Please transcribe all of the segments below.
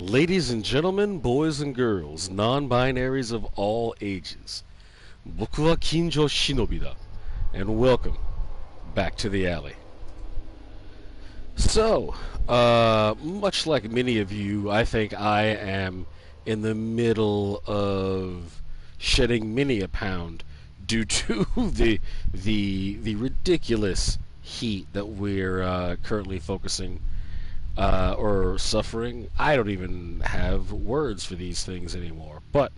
Ladies and gentlemen, boys and girls, non-binaries of all ages, 僕はKinjoshinobiだ, and welcome back to the alley. So, much like many of you, I think I am in the middle of shedding many a pound due to the ridiculous heat that we're currently focusing or suffering. I don't even have words for these things anymore. But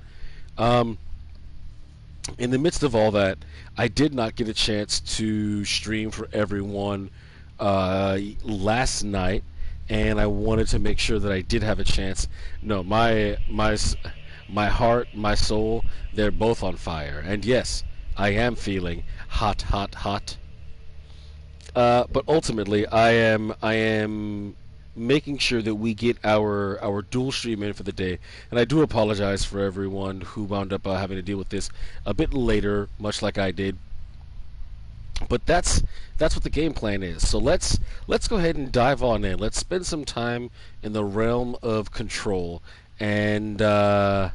in the midst of all that, I did not get a chance to stream for everyone last night, and I wanted to make sure that I did have a chance. No, my heart, my soul, they're both on fire. And yes, I am feeling hot, hot, hot. But ultimately, I am making sure that we get our dual stream in for the day. And I do apologize for everyone who wound up having to deal with this a bit later, much like I did. But that's what the game plan is. So let's go ahead and dive on in. Let's spend some time in the realm of Control, and yeah,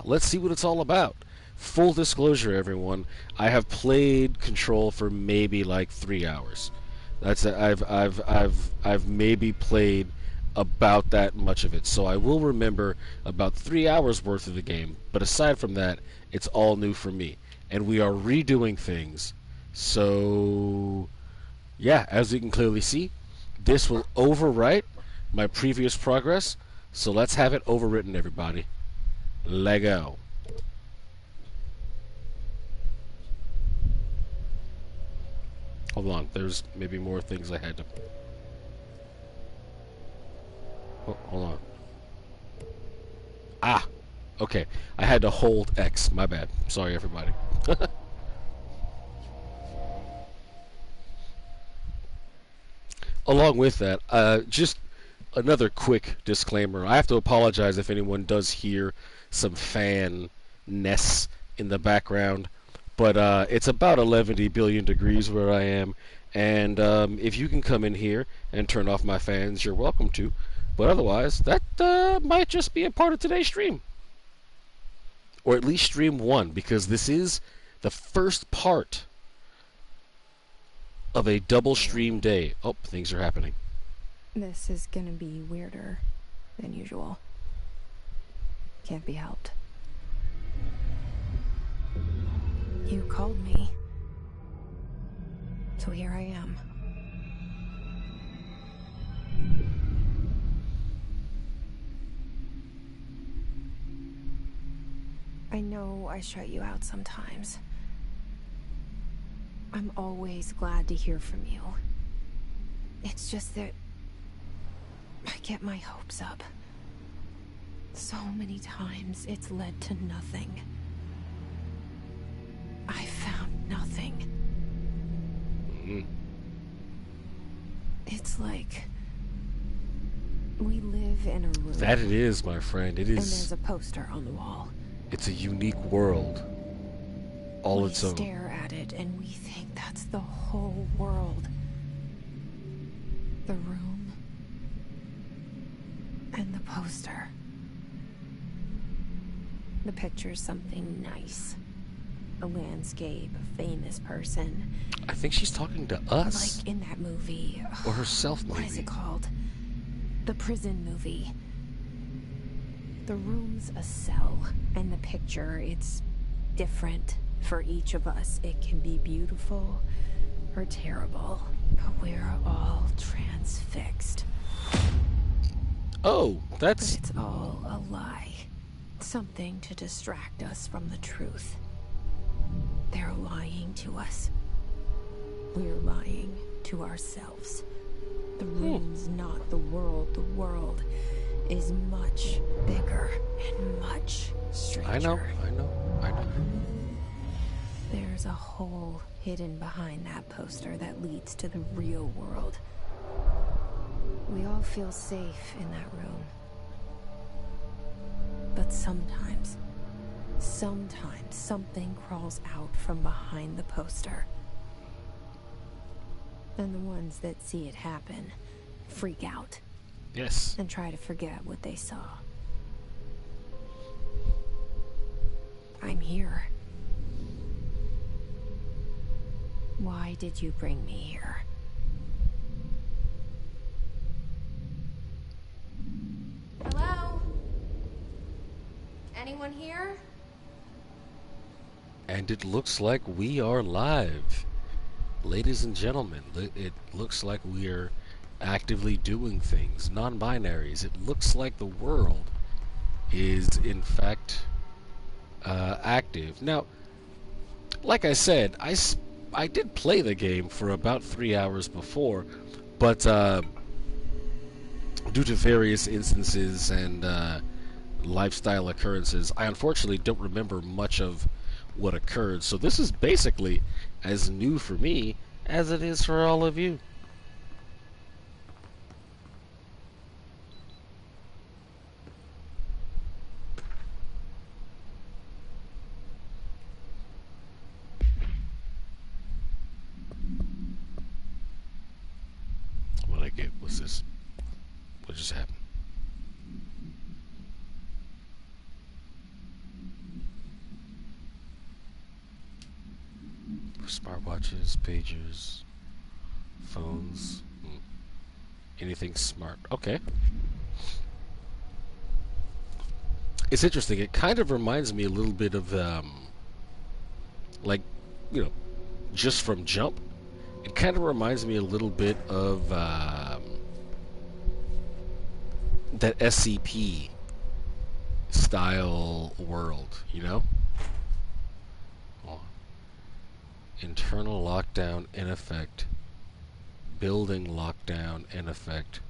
let's see what it's all about. Full disclosure, everyone, I have played Control for maybe like 3 hours. I've maybe played about that much of it, so I will remember about 3 hours worth of the game. But aside from that, it's all new for me, and we are redoing things. So yeah, as you can clearly see, this will overwrite my previous progress. So let's have it overwritten, everybody. Lego. Hold on, there's maybe more things I had to... Oh, hold on. Ah! Okay, I had to hold X. My bad. Sorry, everybody. Along with that, just another quick disclaimer. I have to apologize if anyone does hear some fan-ness in the background. But it's about 11 billion degrees where I am, and if you can come in here and turn off my fans, you're welcome to. But otherwise, that might just be a part of today's stream. Or at least stream 1, because this is the first part of a double stream day. Oh, things are happening. This is gonna be weirder than usual. Can't be helped. You called me. So here I am. I know I shut you out sometimes. I'm always glad to hear from you. It's just that I get my hopes up. So many times it's led to nothing. I found nothing. Mm-hmm. It's like we live in a room. That it is, my friend. It is. And there's a poster on the wall. It's a unique world. All its own. We stare at it and we think that's the whole world. The room and the poster. The picture's something nice. A landscape, a famous person. I think she's talking to us. Like in that movie. Or herself, maybe. What is it called? The prison movie. The room's a cell, and the picture, it's different for each of us. It can be beautiful or terrible, but we're all transfixed. Oh, that's... But it's all a lie. Something to distract us from the truth. They're lying to us. We're lying to ourselves. The room's not the world. The world is much bigger and much stranger. I know. There's a hole hidden behind that poster that leads to the real world. We all feel safe in that room. But sometimes something crawls out from behind the poster. And the ones that see it happen freak out. Yes. and try to forget what they saw. I'm here. Why did you bring me here? Hello? Anyone here? And it looks like we are live. Ladies and gentlemen, it looks like we are actively doing things. Non-binaries. It looks like the world is, in fact, active. Now, like I said, I did play the game for about 3 hours before, but due to various instances and lifestyle occurrences, I unfortunately don't remember much of what occurred. So this is basically as new for me as it is for all of you. What I get? What's this? What just happened? Smartwatches, pagers, phones, anything smart. Okay. It's interesting. It kind of reminds me a little bit of, like, you know, just from Jump. It kind of reminds me a little bit of that SCP style world, you know? Oh. Internal lockdown in effect. Building lockdown in effect.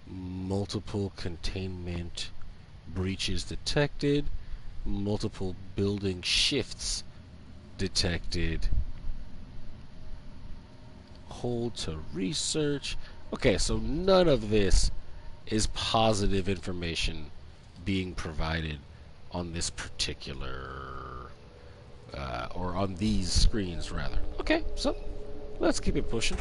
Multiple containment breaches detected. Multiple building shifts detected. Hold to research. Okay, so none of this is positive information being provided on this particular, or on these screens, rather. Okay, so let's keep it pushing.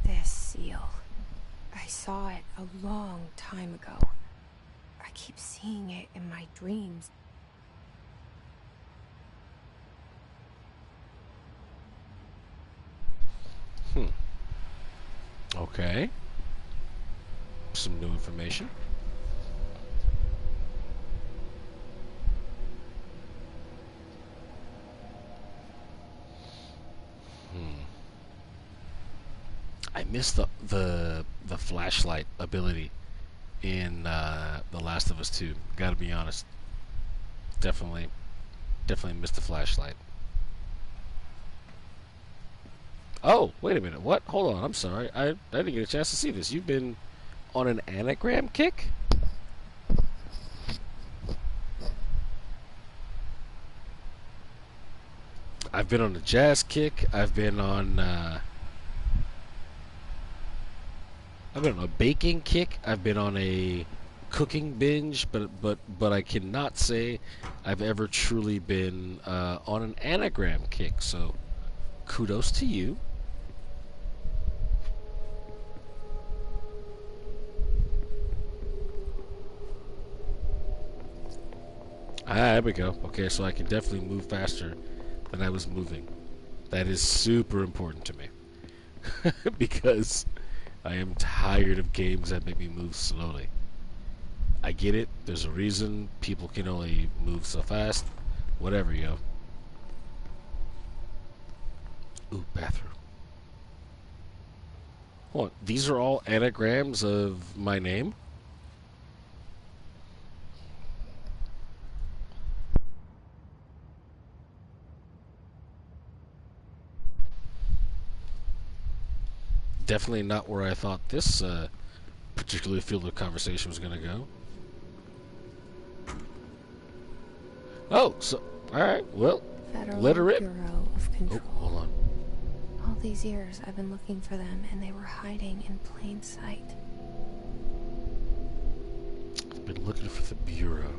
This seal. I saw it a long time ago. I keep seeing it in my dreams. Okay. Some new information. I missed the flashlight ability in The Last of Us 2. Gotta be honest. Definitely missed the flashlight. Oh, wait a minute. What? Hold on. I'm sorry. I didn't get a chance to see this. You've been on an anagram kick? I've been on a jazz kick. I've been on a baking kick. I've been on a cooking binge, but I cannot say I've ever truly been on an anagram kick. So kudos to you. Ah, there we go. Okay, so I can definitely move faster than I was moving. That is super important to me. Because I am tired of games that make me move slowly. I get it. There's a reason people can only move so fast. Whatever, yo. Ooh, bathroom. Hold on. These are all anagrams of my name? Definitely not where I thought this particular field of conversation was going to go. Oh, so all right. Well, let Federal her rip. Bureau of Oh, Control. hold on. All these years I've been looking for them, and they were hiding in plain sight. I've been looking for the bureau.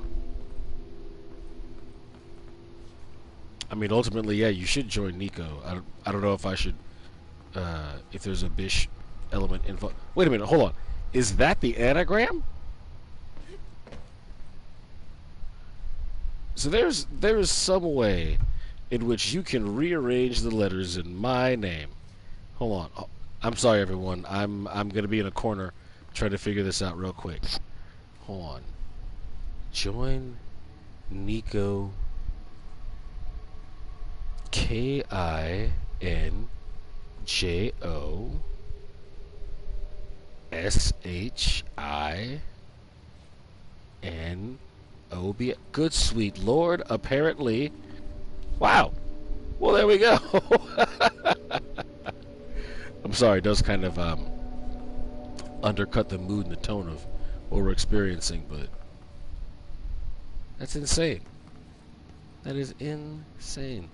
I mean, ultimately, yeah, you should join Nico. I don't know if I should, if there's a Bish element involved. Wait a minute, hold on. Is that the anagram? So there is some way in which you can rearrange the letters in my name. Hold on. Oh, I'm sorry, everyone. I'm gonna be in a corner trying to figure this out real quick. Hold on. Join Nico. Kinjoshinobi. Good sweet Lord, apparently. Wow. Well, there we go. I'm sorry, it does kind of undercut the mood and the tone of what we're experiencing, but that's insane. That is insane.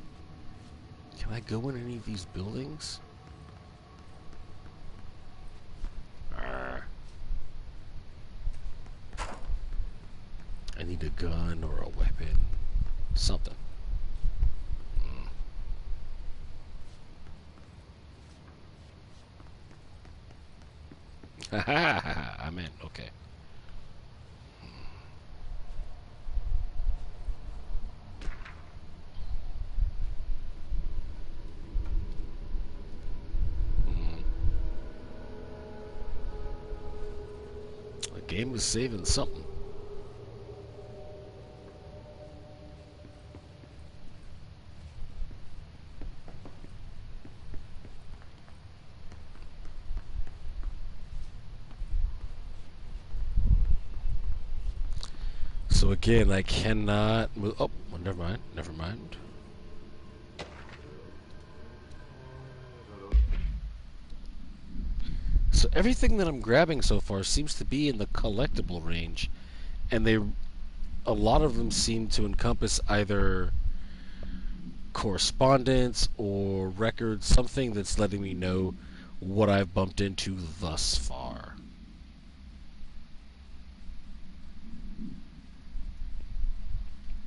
Can I go in any of these buildings? Arr. I need a gun or a weapon. Something. Haha, I'm in. Okay. The game is saving something. So again, I cannot move. Oh, well, never mind. Never mind. So everything that I'm grabbing so far seems to be in the collectible range, and a lot of them seem to encompass either correspondence or records, something that's letting me know what I've bumped into thus far.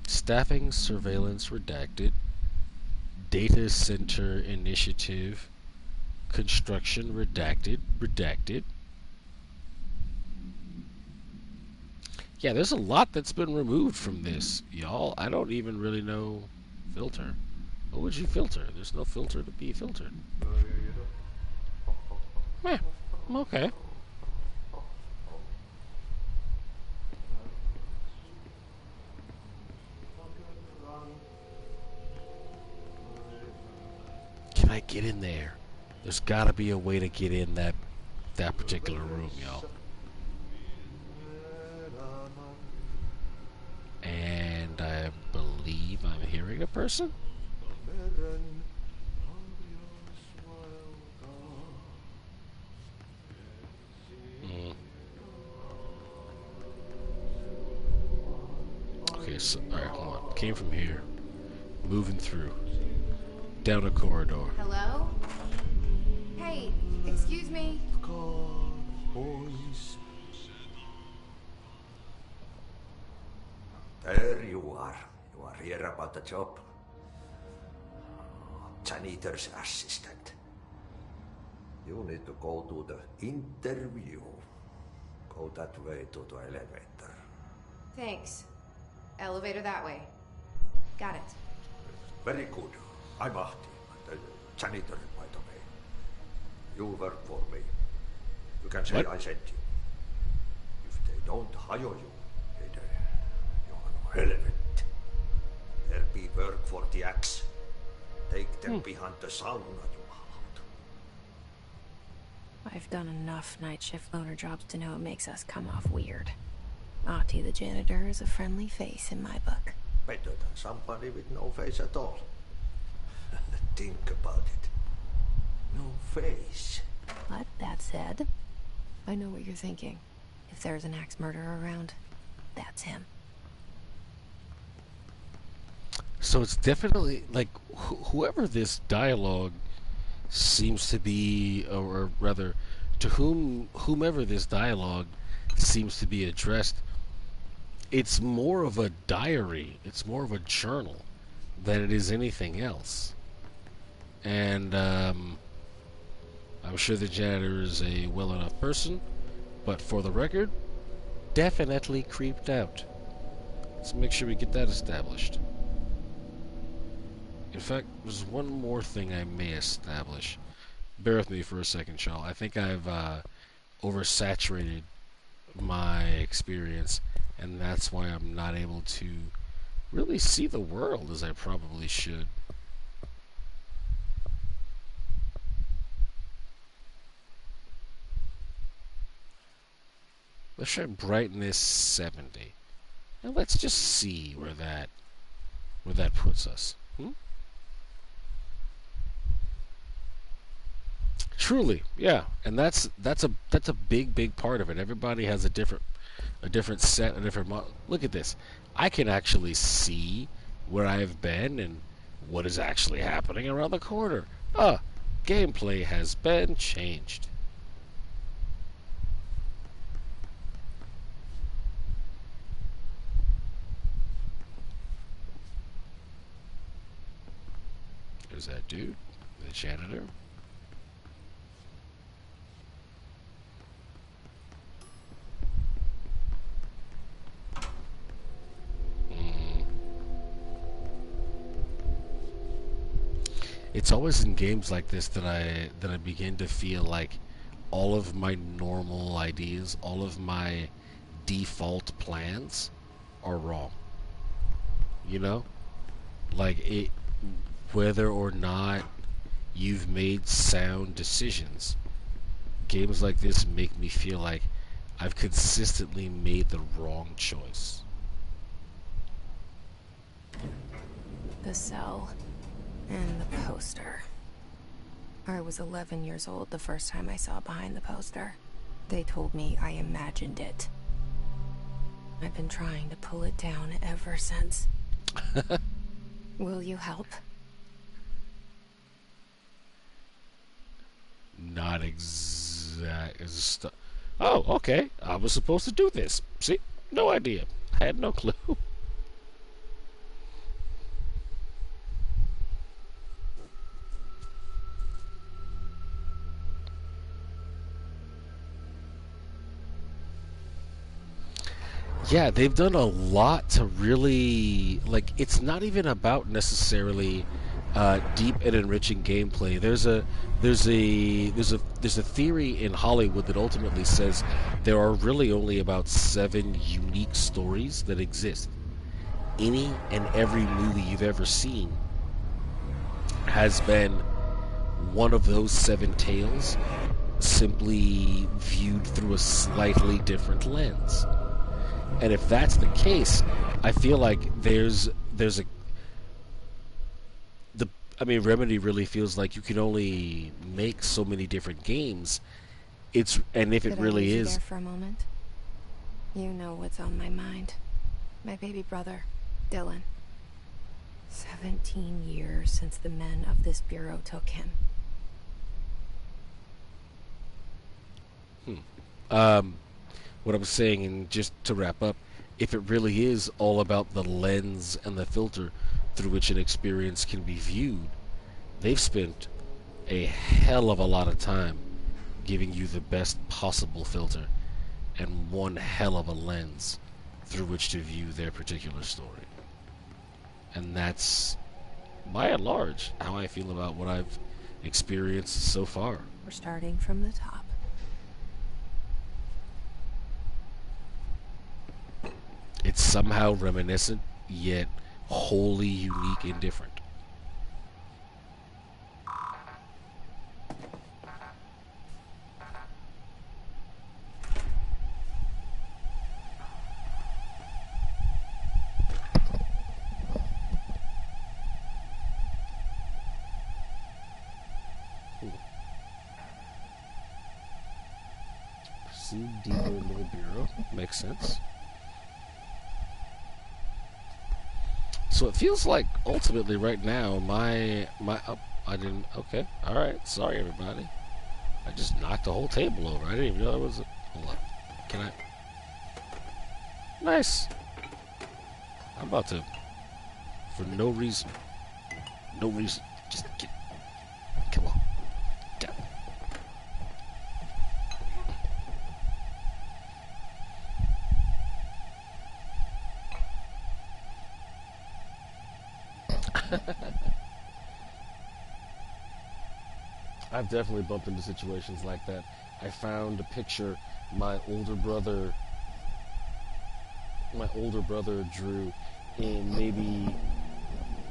Staffing surveillance redacted. Data center initiative. Construction redacted. Redacted. Yeah, there's a lot that's been removed from this, y'all. I don't even really know. Filter. What would you filter? There's no filter to be filtered. Eh, okay. Can I get in there? There's gotta be a way to get in that particular room, y'all. And I believe I'm hearing a person? Mm. Okay, so, alright, hold on. Came from here. Moving through. Down a corridor. Hello? Hey, excuse me. There you are. You are here about the job. Janitor's assistant. You need to go to the interview. Go that way to the elevator. Thanks. Elevator that way. Got it. Very good. I'm Ahti, the janitor, by the way. You work for me. You can say What? I sent you. If they don't hire you, you are relevant. There be work for the axe. Take them behind the sauna, you out. I've done enough night shift loner jobs to know it makes us come off weird. Ahti the janitor is a friendly face in my book. Better than somebody with no face at all. Think about it. No face. But that said, I know what you're thinking. If there's an axe murderer around, that's him. So it's definitely like whoever this dialogue seems to be, or rather, to whomever this dialogue seems to be addressed, it's more of a diary. It's more of a journal than it is anything else. And I'm sure the janitor is a well enough person, but for the record, definitely creeped out. Let's make sure we get that established. In fact, there's one more thing I may establish. Bear with me for a second, y'all. I think I've oversaturated my experience, and that's why I'm not able to really see the world as I probably should. Let's try brightness 70. And let's just see where that puts us. Truly, yeah, and that's a big part of it. Everybody has a different set, a different model. Look at this. I can actually see where I've been and what is actually happening around the corner. Gameplay has been changed. There's that dude, the janitor. It's always in games like this that I begin to feel like all of my normal ideas, all of my default plans are wrong. You know? Like it whether or not you've made sound decisions. Games like this make me feel like I've consistently made the wrong choice. The cell and the poster. I was 11 years old the first time I saw behind the poster. They told me I imagined it. I've been trying to pull it down ever since. Will you help? Not exact. Oh, okay. I was supposed to do this. See? No idea. I had no clue. Yeah, they've done a lot to really like. It's not even about necessarily deep and enriching gameplay. There's a theory in Hollywood that ultimately says there are really only about 7 unique stories that exist. Any and every movie you've ever seen has been one of those 7 tales, simply viewed through a slightly different lens. And if that's the case, I feel like there's a Remedy really feels like you can only make so many different games. And if it really Could I use you is there for a moment? You know what's on my mind. My baby brother, Dylan. 17 years since the men of this bureau took him. What I'm saying, and just to wrap up, if it really is all about the lens and the filter through which an experience can be viewed, they've spent a hell of a lot of time giving you the best possible filter and one hell of a lens through which to view their particular story. And that's, by and large, how I feel about what I've experienced so far. We're starting from the top. It's somehow reminiscent, yet wholly unique and different. Proceed deeper into the bureau. Makes sense. So it feels like ultimately right now oh, I didn't. Okay, all right. Sorry, everybody. I just knocked the whole table over. I didn't even know that was. Hold up. Can I? Nice. I'm about to, for no reason. No reason. Just get. Come on. Down. I've definitely bumped into situations like that. I found a picture my older brother drew in maybe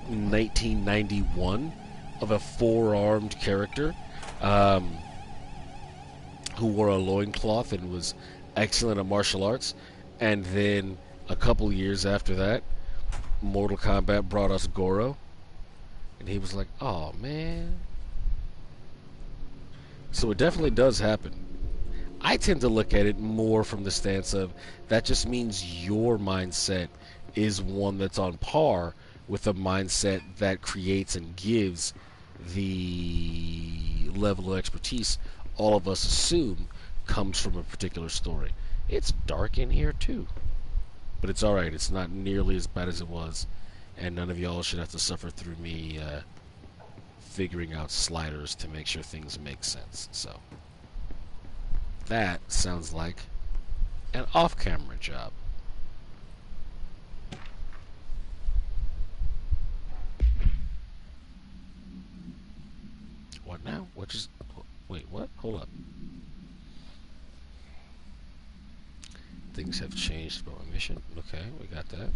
1991 of a four-armed character who wore a loincloth and was excellent at martial arts. And then a couple years after that, Mortal Kombat brought us Goro, and he was like, "Oh man." So it definitely does happen. I tend to look at it more from the stance of that just means your mindset is one that's on par with a mindset that creates and gives the level of expertise all of us assume comes from a particular story. It's dark in here too, but it's alright. It's not nearly as bad as it was, and none of y'all should have to suffer through me figuring out sliders to make sure things make sense. So that sounds like an off-camera job. What now? What just... Wait, what? Hold up. Things have changed about my mission. Okay, we got that.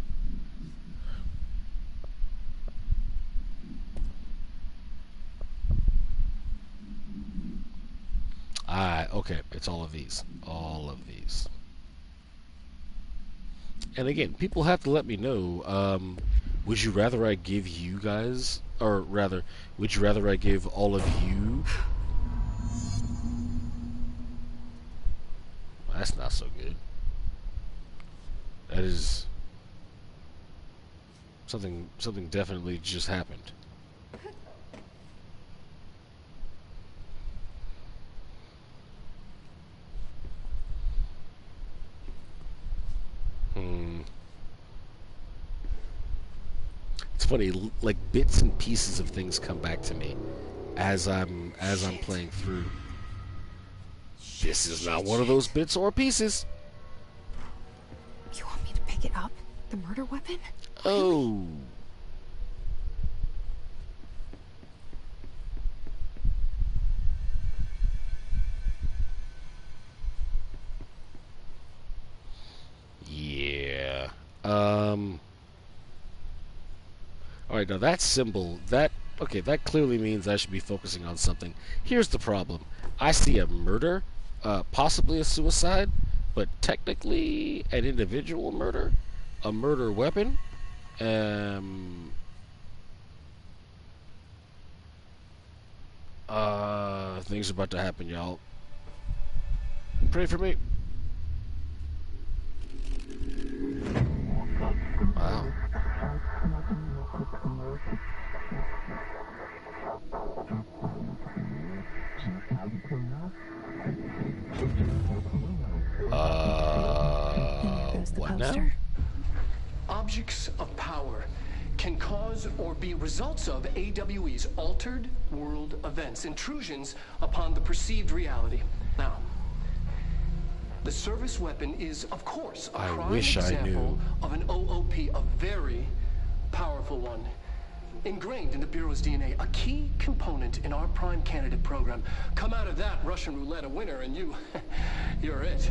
Okay, it's all of these. All of these. And again, people have to let me know, would you rather I give you guys, or rather, would you rather I give all of you... Well, that's not so good. That is... Something definitely just happened. It's funny, like bits and pieces of things come back to me as I'm playing through. This is not one of those bits or pieces. You want me to pick it up? The murder weapon? Oh. Yeah. Alright, now that symbol, okay, that clearly means I should be focusing on something. Here's the problem. I see a murder, possibly a suicide, but technically an individual murder, a murder weapon, things are about to happen, y'all. Pray for me. Wow. What now? Objects of power can cause or be results of AWE's altered world events, intrusions upon the perceived reality. Now, the service weapon is, of course, a prime example of an OOP, a very powerful one. Ingrained in the Bureau's DNA, a key component in our prime candidate program. Come out of that Russian roulette a winner and you're it.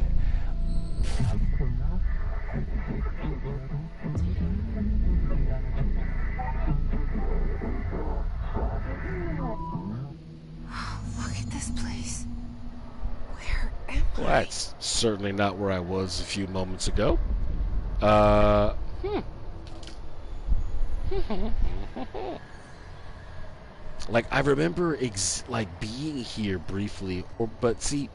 Look at this place. Where am I? Well, that's certainly not where I was a few moments ago. Like, I remember, like, being here briefly, but see...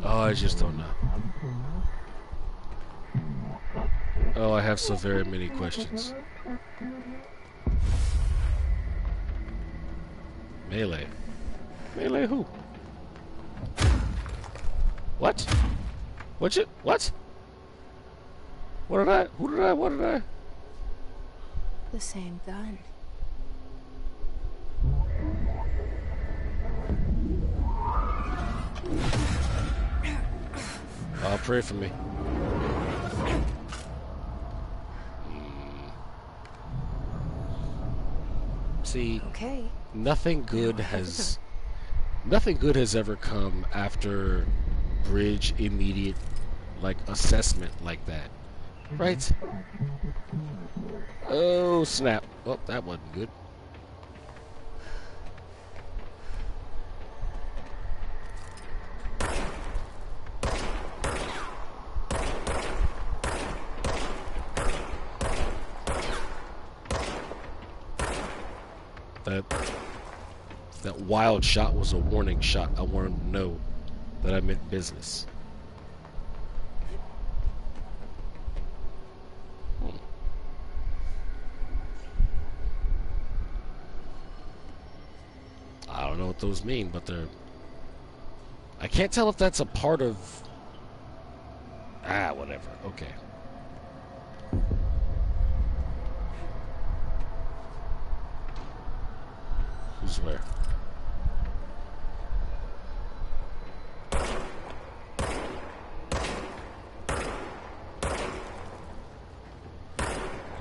Oh, I just don't know. Oh, I have so very many questions. Melee. Melee who? What? What? What? What did I? Who did I? What did I? The same gun. Oh, pray for me. See, Okay. nothing good has ever come after bridge immediate like assessment like that, right? Oh snap! Oh, that wasn't good. That wild shot was a warning shot. I wanted him to know that I meant business. I don't know what those mean, but they're... I can't tell if that's a part of... Ah, whatever. Okay. Who's where?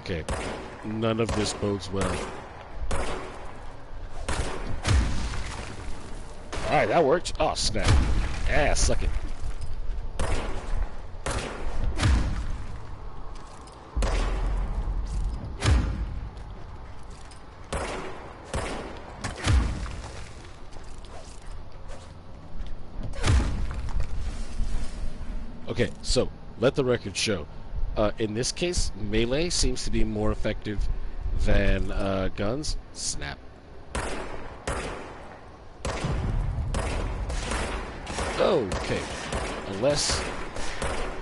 Okay. None of this bodes well. Alright, that worked. Oh, snap. Yeah, suck it. Okay, so, let the record show. In this case, melee seems to be more effective than guns. Snap. Okay. Unless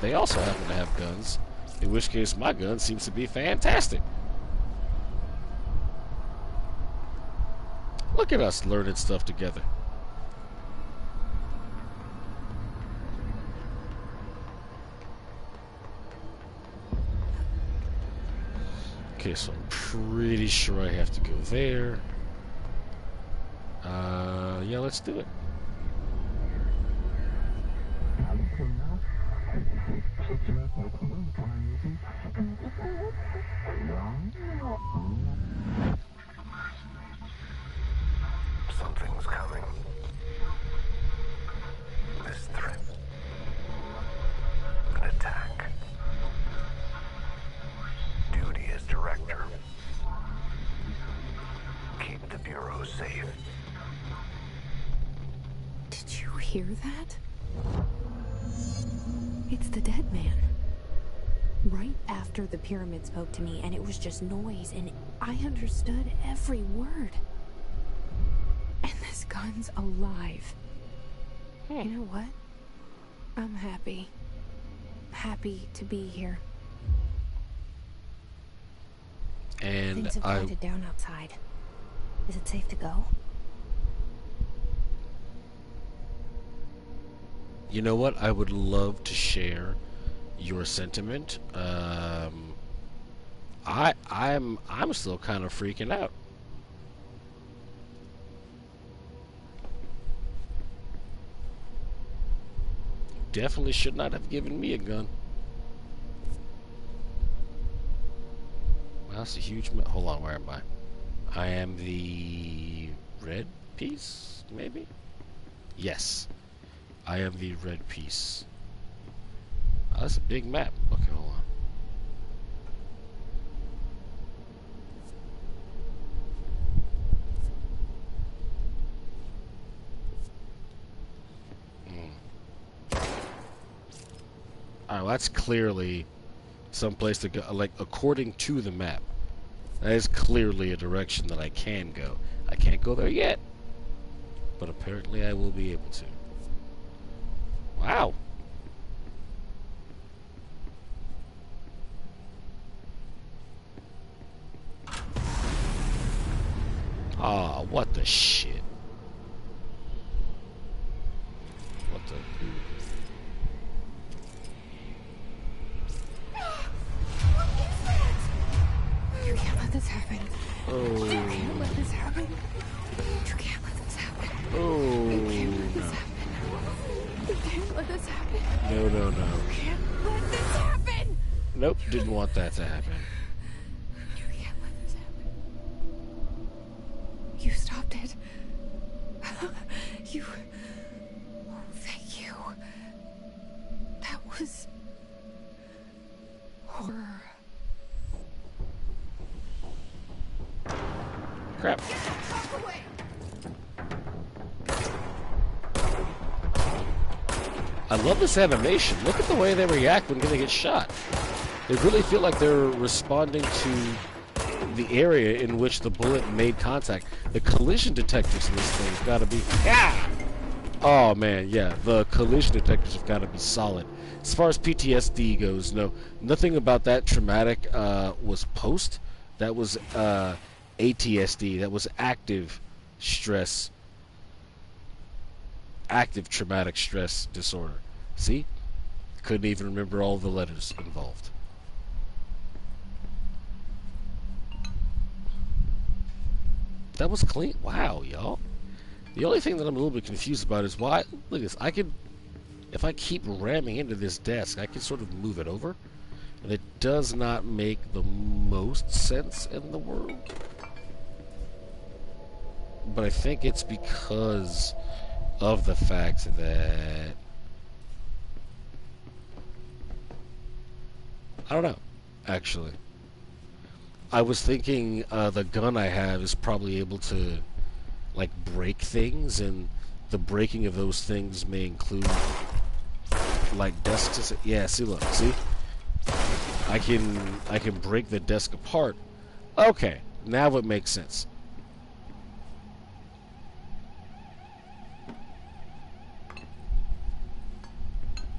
they also happen to have guns, in which case my gun seems to be fantastic. Look at us learning stuff together. Okay, so I'm pretty sure I have to go there. Yeah, let's do it. Something's coming. This threat. An attack. Duty as director. Keep the Bureau safe. Did you hear that? It's the dead man. Right after the pyramid spoke to me, and it was just noise, and I understood every word. And this gun's alive. You know what? I'm happy. Happy to be here. And Things have quieted down outside. Is it safe to go? You know what? I would love to share your sentiment. I'm still kind of freaking out. Definitely should not have given me a gun. Wow, that's a huge... Hold on, where am I? I am the red piece, maybe? Yes. I am the red piece. Oh, that's a big map. Okay, hold on. Alright, well, that's clearly someplace to go. Like, according to the map, that is clearly a direction that I can go. I can't go there yet, but apparently I will be able to. Wow. Ah, what the shit? What the? You can't let this happen. Oh. You can't let this happen. You can't let this happen. Oh. You can't let this happen. You can't let this happen. No, no, no. You can't let this happen. Nope, didn't want that to happen. You can't let this happen. You stopped it. You... Oh, thank you. That was... horror. Crap. I love this animation. Look at the way they react when they get shot. They really feel like they're responding to the area in which the bullet made contact. The collision detectors in this thing have got to be... Yeah! Oh, man, yeah. The collision detectors have got to be solid. As far as PTSD goes, no. Nothing about that traumatic was post. That was ATSD. That was active stress. Active traumatic stress disorder. See? Couldn't even remember all the letters involved. That was clean. Wow, y'all. The only thing that I'm a little bit confused about is why... Look at this. I could... If I keep ramming into this desk, I can sort of move it over. And it does not make the most sense in the world. But I think it's because of the fact that... I don't know, actually. I was thinking the gun I have is probably able to, like, break things, and the breaking of those things may include, like, desks. Yeah, see, look, see? I can break the desk apart. Okay, now it makes sense.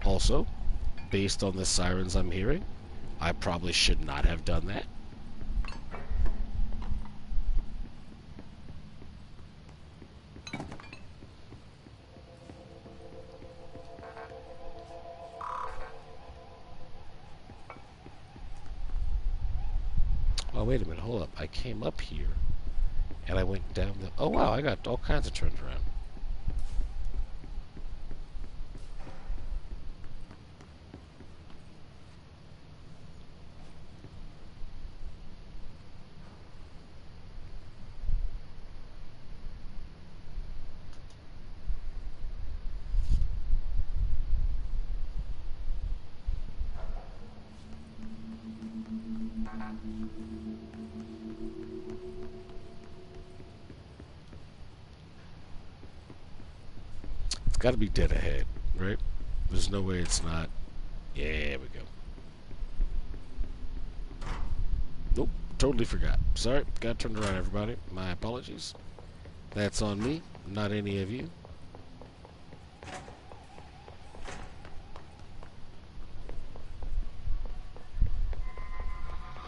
Also, based on the sirens I'm hearing, I probably should not have done that. Oh, wait a minute, hold up. I came up here, and I went down the... Oh, wow, I got all kinds of turns around. It's got to be dead ahead, right? There's no way it's not. Yeah, there we go. Nope, totally forgot. Sorry, got turned around, everybody. My apologies. That's on me, not any of you.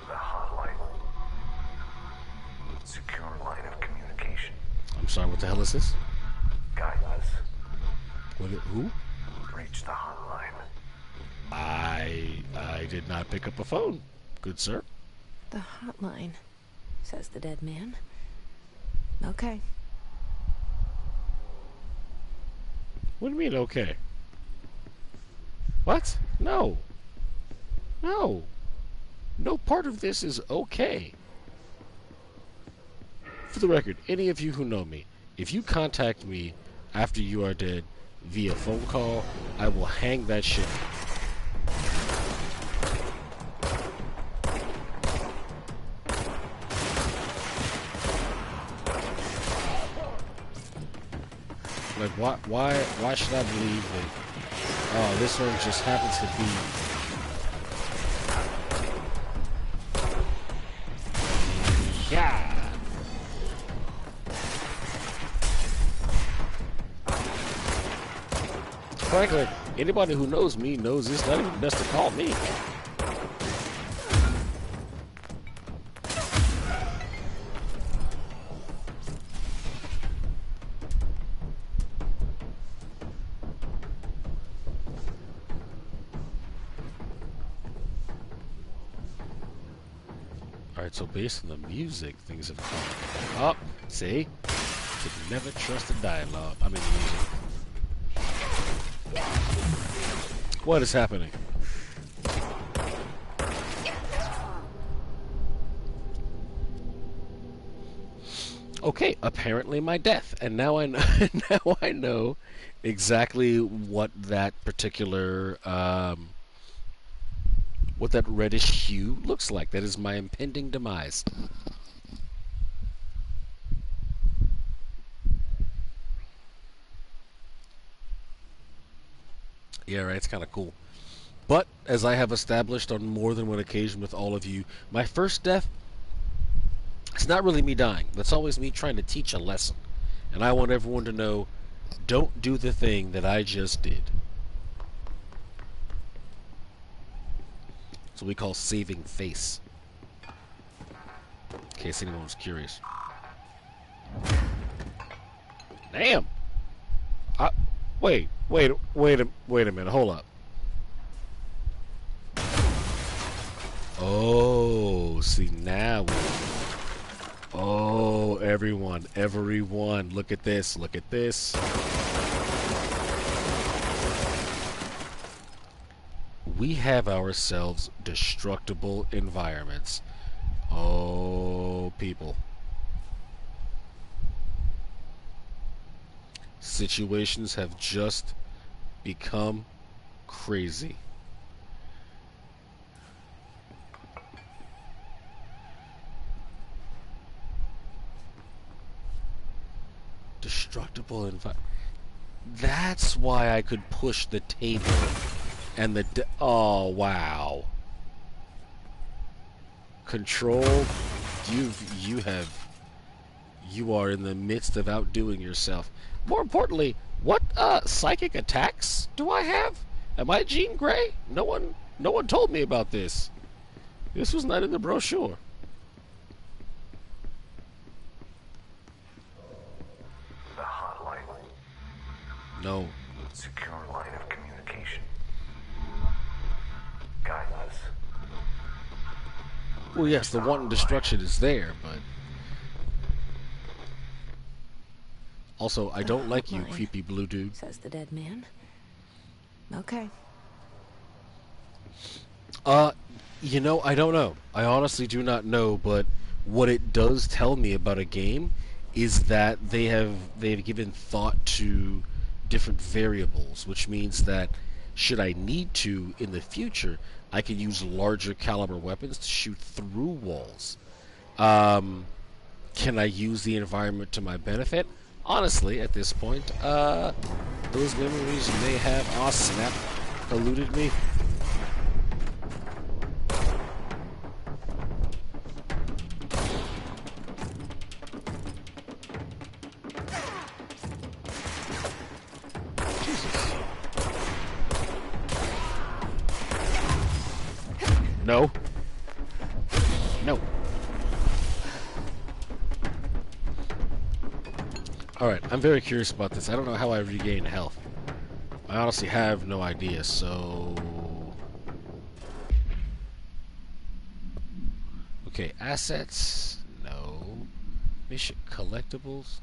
The hotline. Secure line of communication. I'm sorry, what the hell is this? Guidance. Who? Reach the hotline. I did not pick up a phone, good sir. The hotline, says the dead man. Okay. What do you mean, okay? What? No. No. No part of this is okay. For the record, any of you who know me, if you contact me after you are dead via phone call, I will hang that shit. Like, why should I believe that, oh, this one just happens to be... Yeah! Frankly, Anybody who knows me knows it's not even best to call me. Alright, so based on the music, things have come up. See? Should never trust the dialogue. I mean the music. What is happening? Okay, apparently my death, and now I know, now I know exactly what that particular what that reddish hue looks like. That is my impending demise. Yeah, right. It's kind of cool. But as I have established on more than one occasion with all of you, my first death, it's not really me dying. That's always me trying to teach a lesson. And I want everyone to know, don't do the thing that I just did. That's what we call saving face. In case anyone was curious. Damn! Wait a minute, hold up. Oh, see now. Oh, everyone, look at this, look at this. We have ourselves destructible environments. Oh, people. Situations have just become crazy. Destructible environment. That's why I could push the table and the oh wow. Control, you are in the midst of outdoing yourself. More importantly, what psychic attacks do I have? Am I Jean Grey? No one told me about this. This was not in the brochure. The hotline. No. Secure line of communication. Guide us. Well, yes, the wanton destruction is there, but also, I don't like you, creepy blue dude. Says the dead man. Okay. You know, I don't know. I honestly do not know, but what it does tell me about a game is that they've given thought to different variables, which means that should I need to in the future, I can use larger caliber weapons to shoot through walls. Can I use the environment to my benefit? Honestly, at this point, those memories may have, oh snap, eluded me. Jesus. No. No. Alright, I'm very curious about this. I don't know how I regain health. I honestly have no idea, so... Okay, assets? No. Mission collectibles?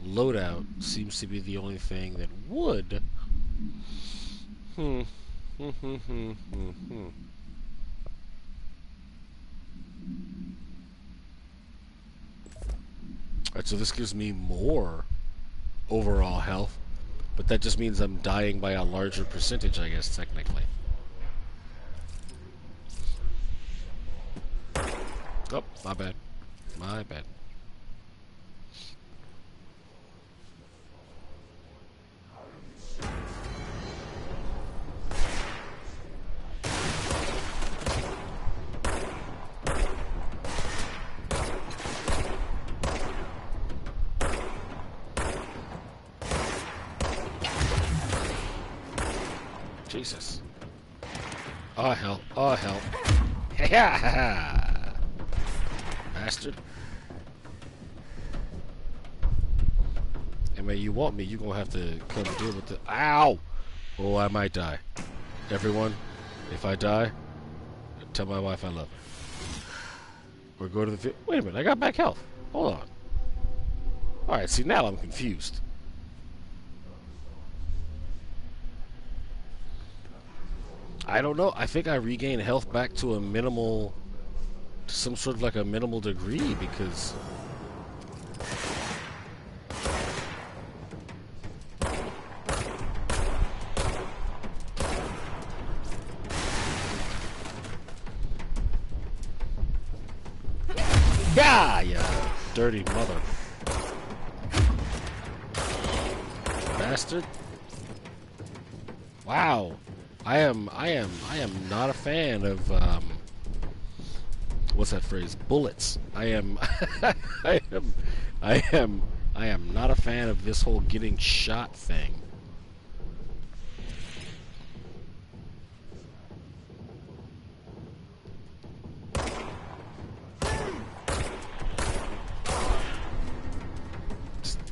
Loadout seems to be the only thing that would... Alright, so this gives me more overall health, but that just means I'm dying by a larger percentage, I guess, technically. Oh, my bad. My bad. Jesus. Oh, hell. Oh, hell. Ha-ha! Bastard. I mean, you want me, you're going to have to come deal with the... Ow! Oh, I might die. Everyone, if I die, tell my wife I love her. Or go to the... Wait a minute, I got back health. Hold on. Alright, see, now I'm confused. I don't know. I think I regained health back to a minimal... some sort of like a minimal degree, because... Yeah, you dirty mother. Bastard. Wow. I am not a fan of what's that phrase? Bullets. I am I am not a fan of this whole getting shot thing.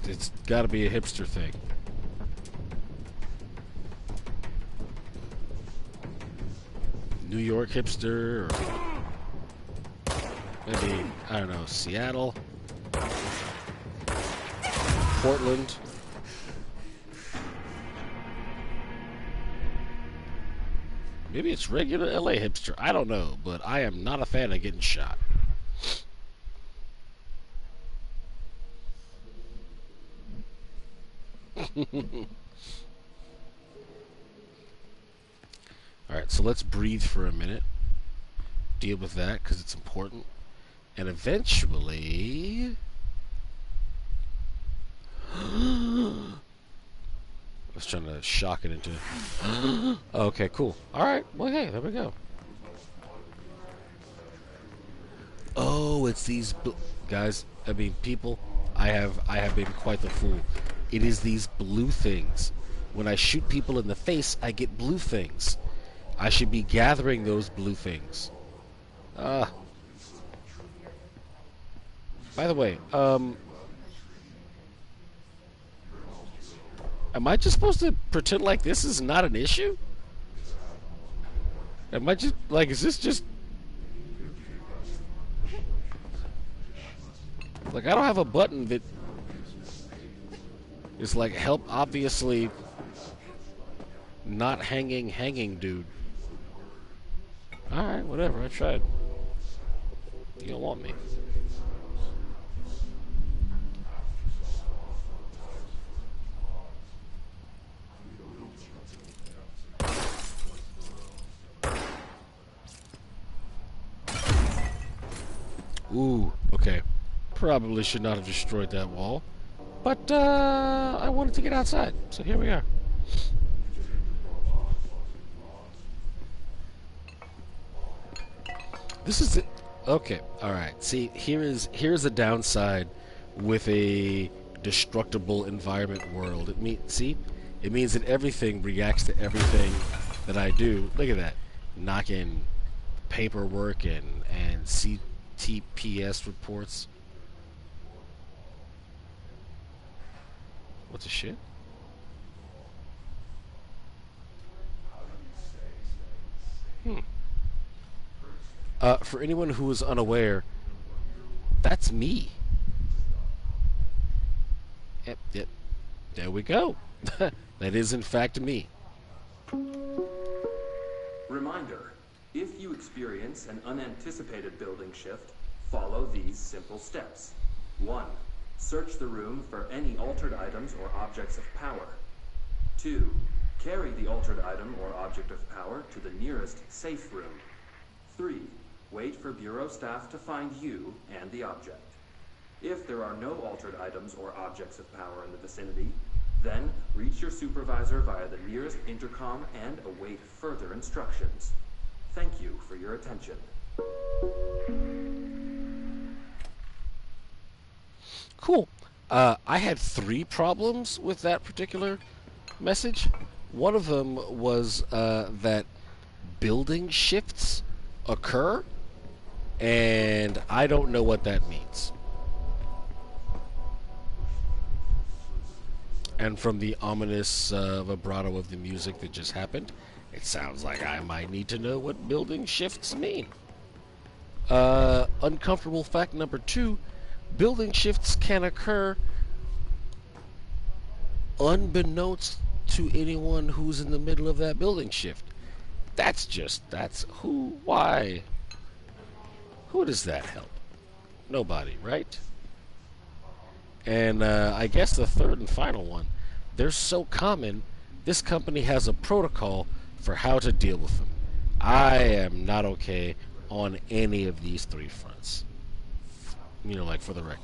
It's got to be a hipster thing. New York hipster, or maybe, I don't know, Seattle, Portland. Maybe it's regular LA hipster. I don't know, but I am not a fan of getting shot. Alright, so let's breathe for a minute. Deal with that, because it's important. And eventually... I was trying to shock it into... Okay, cool. Alright, well, hey, there we go. Oh, it's these... Guys, I mean, people, I have been quite the fool. It is these blue things. When I shoot people in the face, I get blue things. I should be gathering those blue things. By the way, am I just supposed to pretend like this is not an issue? Am I just, like, is this just... Like, I don't have a button that is like, help obviously not hanging dude. Alright, whatever, I tried. You don't want me. Ooh, okay. Probably should not have destroyed that wall. But, I wanted to get outside, so here we are. This is it. Okay, alright. See, here's a downside with a destructible environment world. It means that everything reacts to everything that I do. Look at that. Knocking paperwork and CTPS reports. What's the shit? For anyone who is unaware, that's me. Yep. There we go. That is in fact me. Reminder, if you experience an unanticipated building shift, follow these simple steps. 1. Search the room for any altered items or objects of power. 2. Carry the altered item or object of power to the nearest safe room. 3. Wait for Bureau staff to find you and the object. If there are no altered items or objects of power in the vicinity, then reach your supervisor via the nearest intercom and await further instructions. Thank you for your attention. Cool. I had 3 problems with that particular message. One of them was that building shifts occur, and I don't know what that means. And from the ominous vibrato of the music that just happened, it sounds like I might need to know what building shifts mean. Uncomfortable fact number 2, building shifts can occur unbeknownst to anyone who's in the middle of that building shift. That's who, why? Who does that help? Nobody, right? And I guess the third and final one, they're so common, this company has a protocol for how to deal with them. I am not okay on any of these 3 fronts. Like for the record.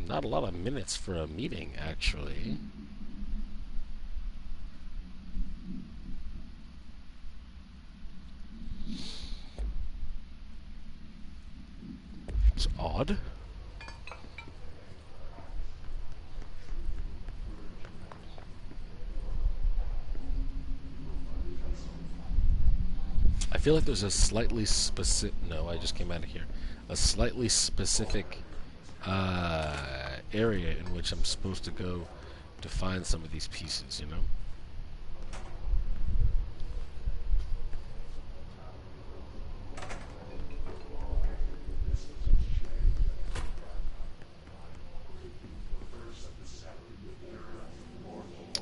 Not a lot of minutes for a meeting, actually. It's odd. I feel like there's a slightly specific... No, I just came out of here. A slightly specific area in which I'm supposed to go to find some of these pieces,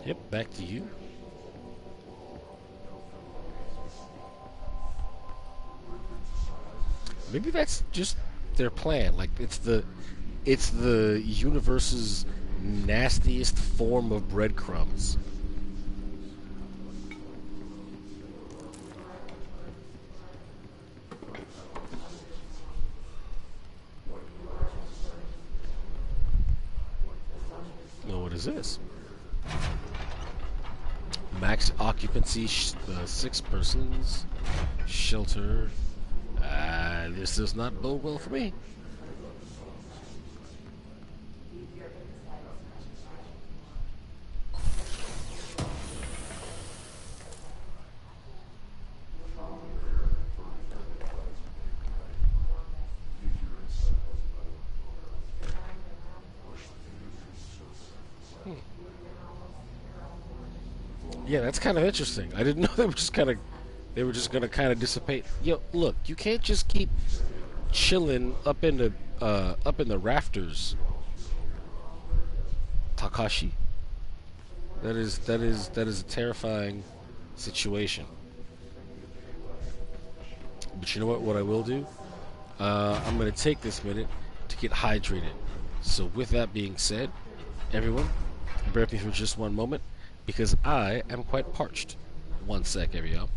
Yep, back to you. Maybe that's just their plan. Like it's the universe's nastiest form of breadcrumbs. Oh, what is this? Max occupancy, 6 persons. Shelter. This does not bode well for me. Yeah, that's kind of interesting. I didn't know they were just gonna kind of dissipate. Yo, look, you can't just keep chilling up in the rafters, Takashi. That is a terrifying situation. But you know what? What I will do? I'm gonna take this minute to get hydrated. So with that being said, everyone, bear with me for just one moment because I am quite parched. One sec, everyone.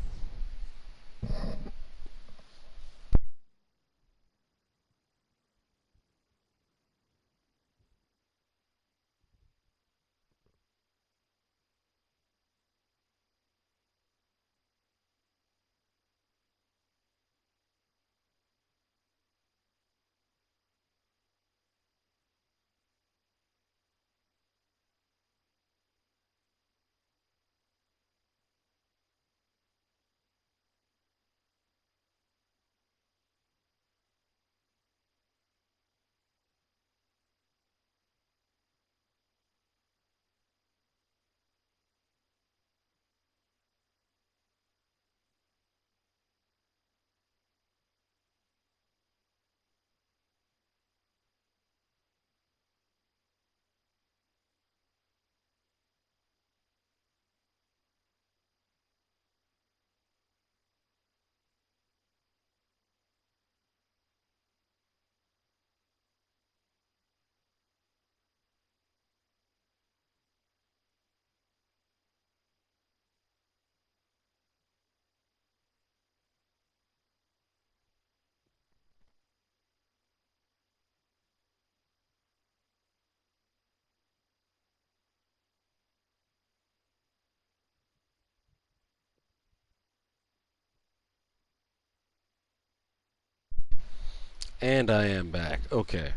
And I am back. Okay.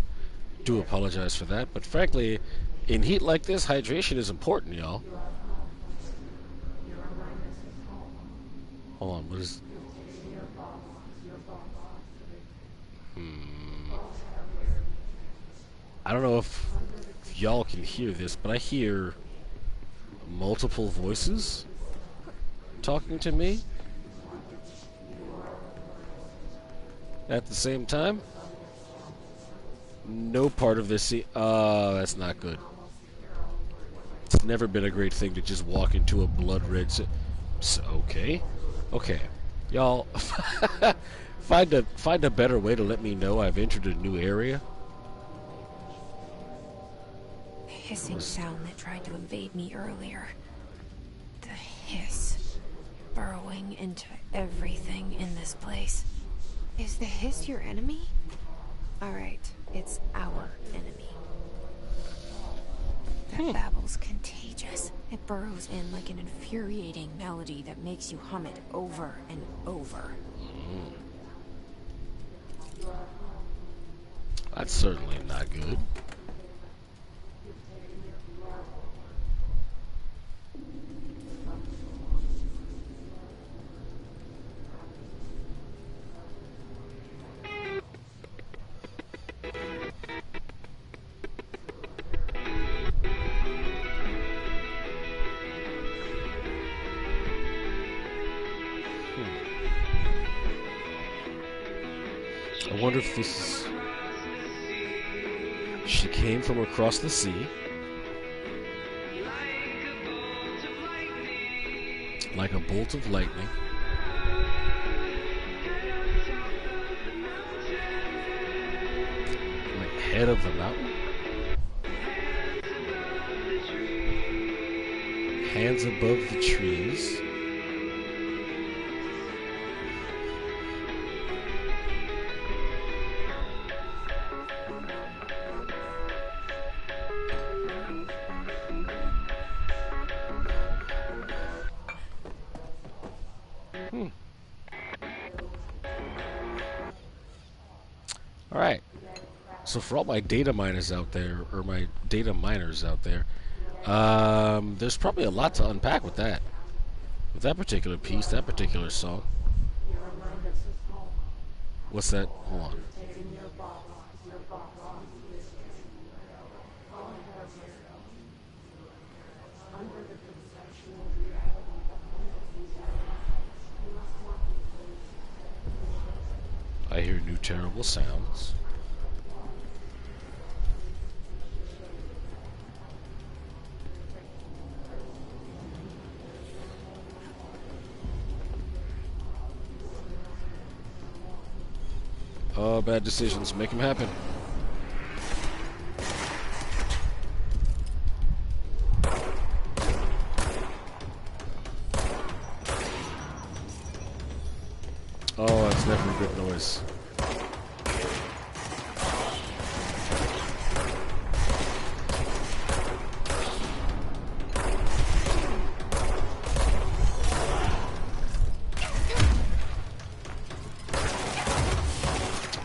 Do apologize for that, but frankly, in heat like this, hydration is important, y'all. Hold on, what is... I don't know if y'all can hear this, but I hear multiple voices talking to me at the same time. No part of this that's not good. It's never been a great thing to just walk into a blood red okay. Okay. Y'all find a better way to let me know I've entered a new area. The hissing sound that tried to invade me earlier. The hiss burrowing into everything in this place. Is the hiss your enemy? Alright, it's our enemy. That babble's contagious. It burrows in like an infuriating melody that makes you hum it over and over. That's certainly not good. I wonder if this is... She came from across the sea. Like a bolt of lightning. Like head of the mountain. Hands above the trees. Alright, so for all my data miners out there, or my data miners out there, there's probably a lot to unpack with that. With that particular piece, that particular song. What's that? Hold on. I hear new terrible sounds. Oh, bad decisions. Make them happen. Oh, that's never a good noise.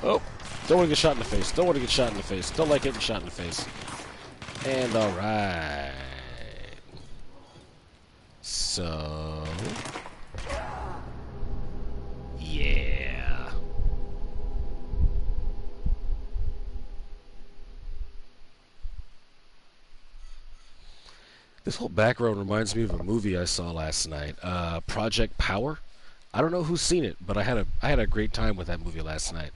Oh, don't want to get shot in the face. Don't want to get shot in the face. Don't like getting shot in the face. And alright. So... yeah. This whole background reminds me of a movie I saw last night. Project Power. I don't know who's seen it, but I had a great time with that movie last night.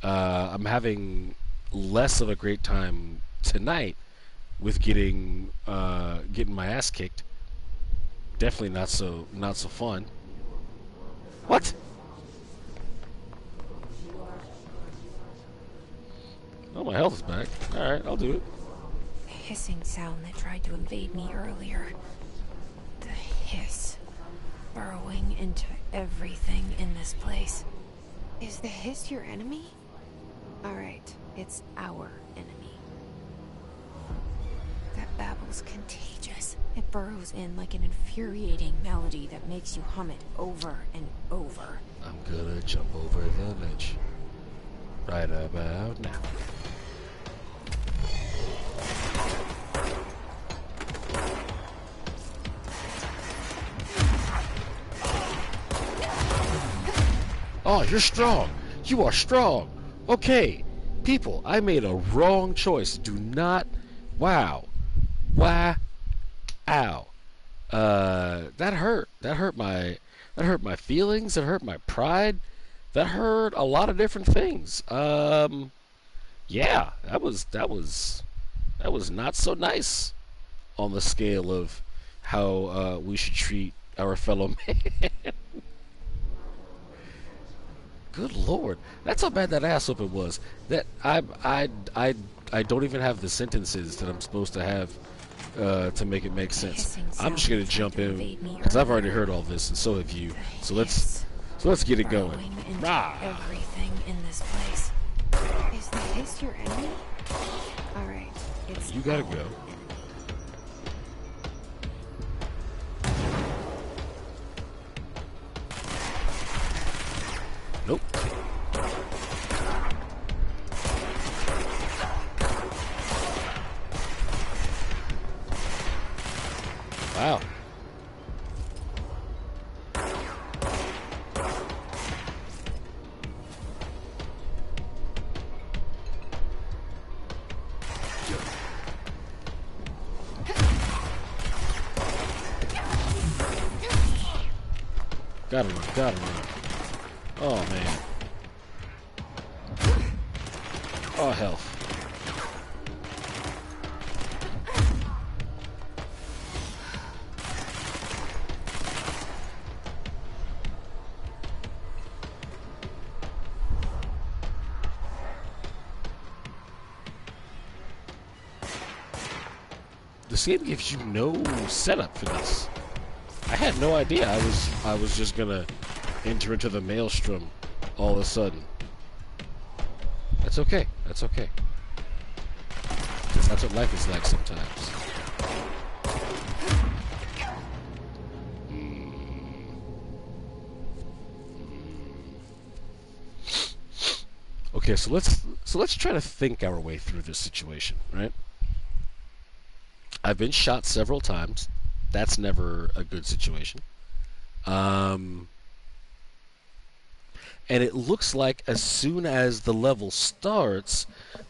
I'm having less of a great time tonight with getting my ass kicked. Definitely not so fun. What? Oh, my health is back. All right, I'll do it. The hissing sound that tried to invade me earlier. The hiss burrowing into everything in this place. Is the hiss your enemy? Alright, it's our enemy. That babble's contagious. It burrows in like an infuriating melody that makes you hum it over and over. I'm gonna jump over the ledge. right about now. Oh, you're strong. You are strong. Okay, people, I made a wrong choice. Do not. Wow. Wow. Ow. That hurt. That hurt my. That hurt my feelings. That hurt my pride. That hurt a lot of different things. Yeah, that was not so nice on the scale of how we should treat our fellow man. Good Lord, that's how bad that ass whooping was. That I don't even have the sentences that I'm supposed to have to make it make sense. I'm just gonna jump in because I've already heard all this, and so have you. So let's get it going. Rah! Everything in this place. Is the hiss your enemy? All right, it's You gotta go. Nope. Wow. Gotta run, gotta run. Oh, man. Oh, health. This game gives you no setup for this. I had no idea I was just gonna enter into the maelstrom all of a sudden. That's okay. That's okay. That's what life is like sometimes. Okay, so let's try to think our way through this situation, right? I've been shot several times. That's never a good situation. And it looks like as soon as the level starts,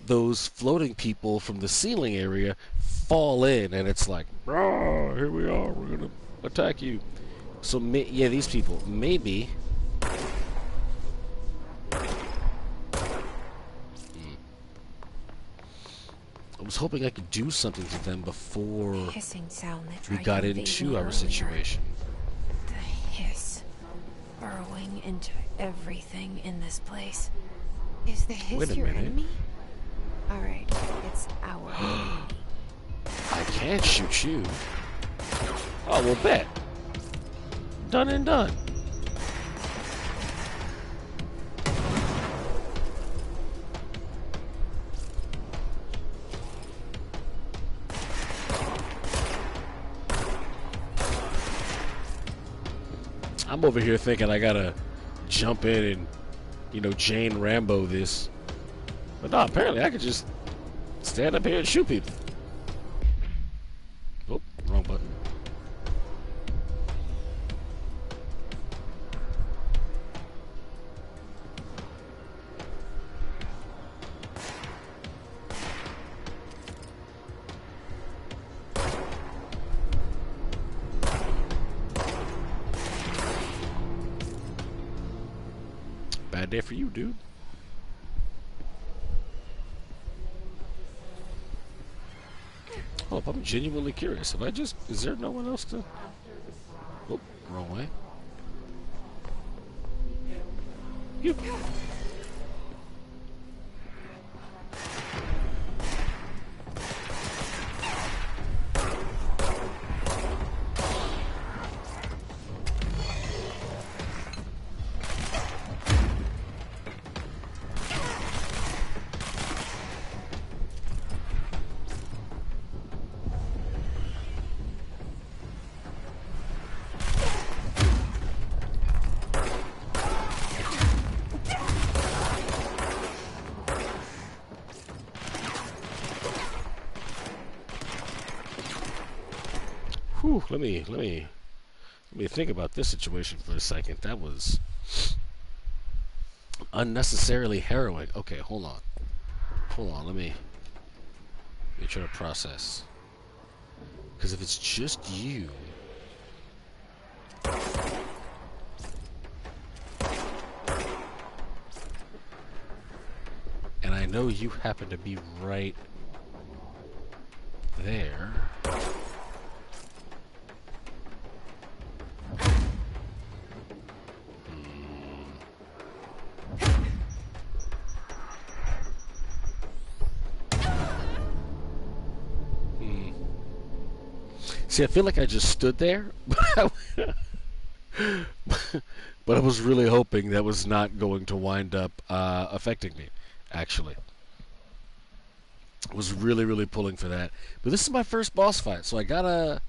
those floating people from the ceiling area fall in, and it's like, "Rah, here we are, we're gonna attack you." So, yeah, these people, maybe. I was hoping I could do something to them before hissing sound that we tried got to invade into me our earlier. situation. The hiss burrowing into everything in this place. Is the hiss Wait a your minute. enemy? All right, it's our enemy. I can't shoot you. Oh, well, bet. Done and done. I'm over here thinking I gotta jump in and, Jane Rambo this. But no, apparently I could just stand up here and shoot people. Oh, wrong button. Bad day for you, dude. Oh, I'm genuinely curious. Is there no one else to... Oh, wrong way. You. Whew, let me think about this situation for a second. That was unnecessarily harrowing. Okay, hold on. Let me try to process. Because if it's just you, and I know you happen to be right there. See, I feel like I just stood there, but I was really hoping that was not going to wind up affecting me, actually. I was really, really pulling for that. But this is my first boss fight, so I gotta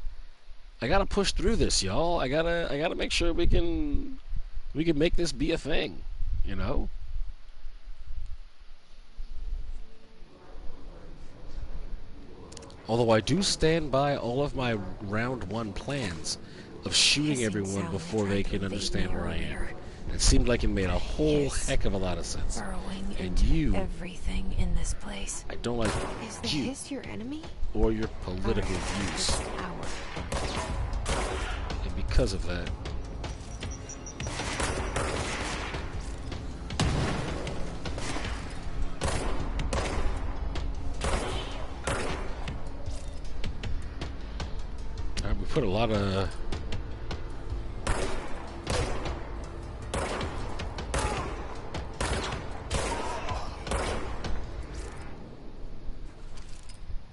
push through this, y'all. I gotta make sure we can make this be a thing, you know? Although I do stand by all of my round one plans of shooting everyone before they can understand where I am. It seemed like it made a whole heck of a lot of sense. And you, everything in this place. I don't like Is the you hiss your enemy? or your political views. And because of that, we put a lot of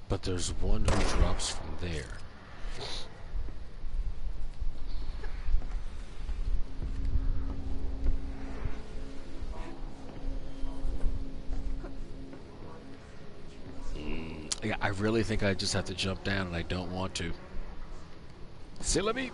but there's one who drops from there. Yeah, I really think I just have to jump down, and I don't want to. Silly me.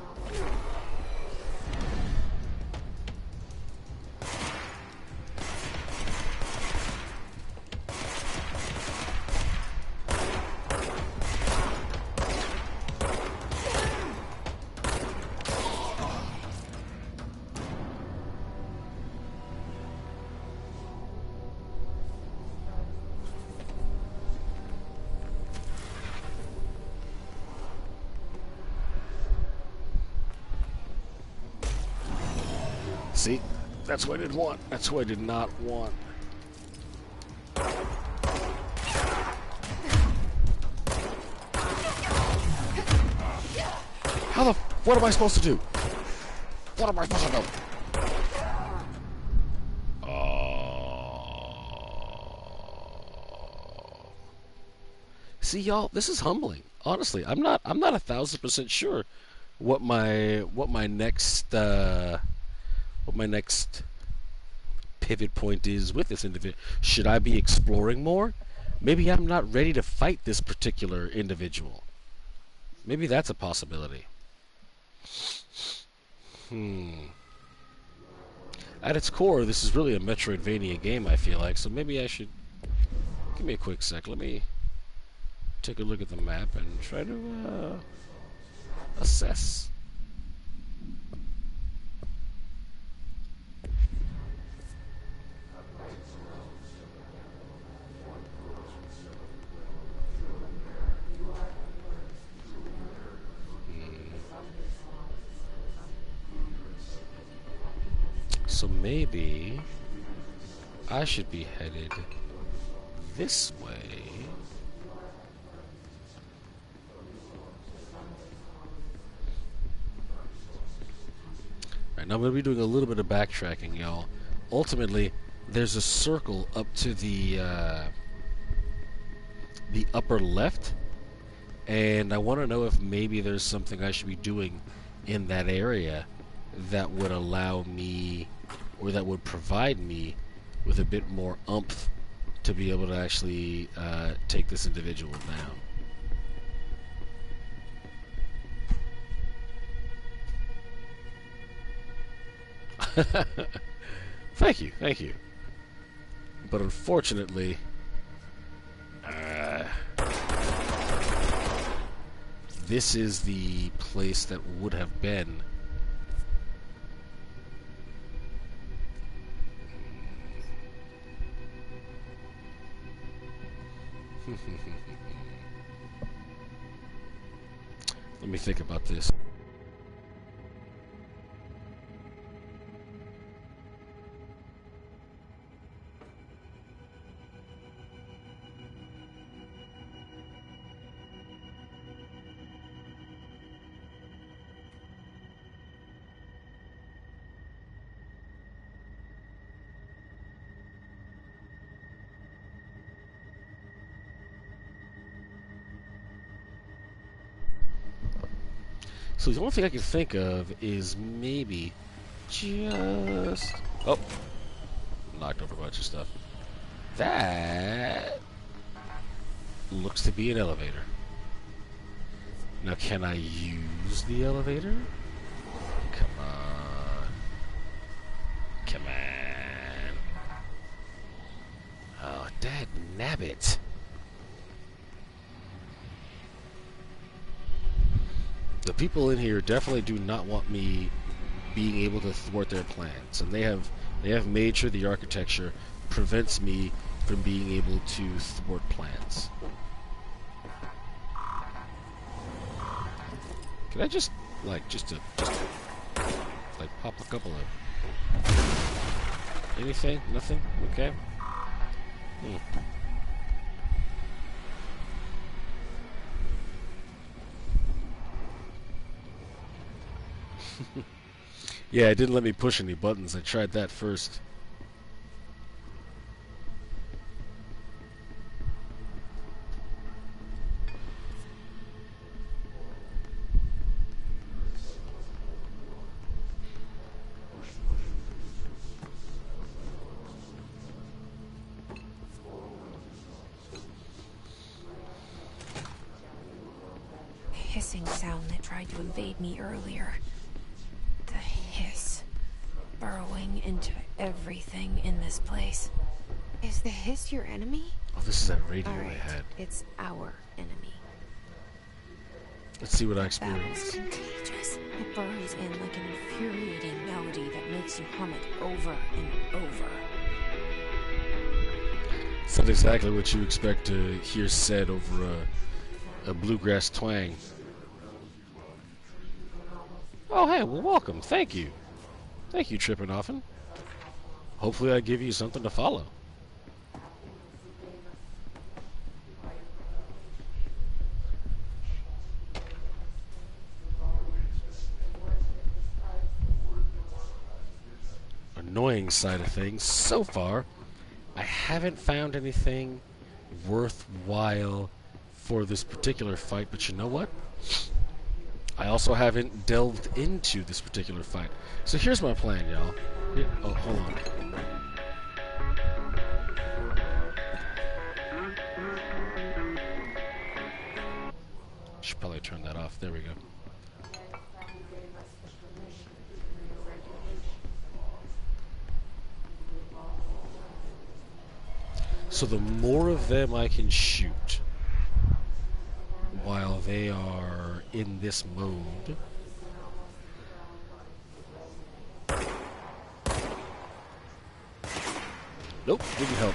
See, that's what I didn't want. That's what I did not want. What am I supposed to do? What am I supposed to do? See, y'all, this is humbling. Honestly, I'm not 1,000% sure what my next pivot point is with this individual. Should I be exploring more? Maybe I'm not ready to fight this particular individual. Maybe that's a possibility. At its core, this is really a Metroidvania game, I feel like, so maybe I should... Give me a quick sec. Let me take a look at the map and try to assess. So maybe I should be headed this way. Alright, now I'm going to be doing a little bit of backtracking, y'all. Ultimately, there's a circle up to the upper left, and I want to know if maybe there's something I should be doing in that area that would allow me, or that would provide me with a bit more oomph to be able to actually take this individual down. Thank you. But unfortunately, this is the place that would have been. Let me think about this. So the only thing I can think of is maybe just... Oh, knocked over a bunch of stuff. That looks to be an elevator. Now, can I use the elevator? Come on. Come on. Oh, dad nabbit. The people in here definitely do not want me being able to thwart their plans, and they have made sure the architecture prevents me from being able to thwart plans. Can I just pop a couple of anything? Nothing? Okay. Yeah, it didn't let me push any buttons. I tried that first. Hissing sound that tried to invade me earlier. The hiss, burrowing into everything in this place. Is the hiss your enemy? Oh, this is that radio All I right, had. it's our enemy. Let's see what I Battle's experience. contagious. It burrows in like an infuriating melody that makes you hum it over and over. It's not exactly what you expect to hear said over a bluegrass twang. Oh, hey, well, welcome. Thank you. Thank you, Trippenoffen. Hopefully I give you something to follow. Annoying side of things, so far, I haven't found anything worthwhile for this particular fight, but you know what? I also haven't delved into this particular fight. So here's my plan, y'all. Oh, hold on. Should probably turn that off. There we go. So the more of them I can shoot while they are in this mode, nope, didn't help.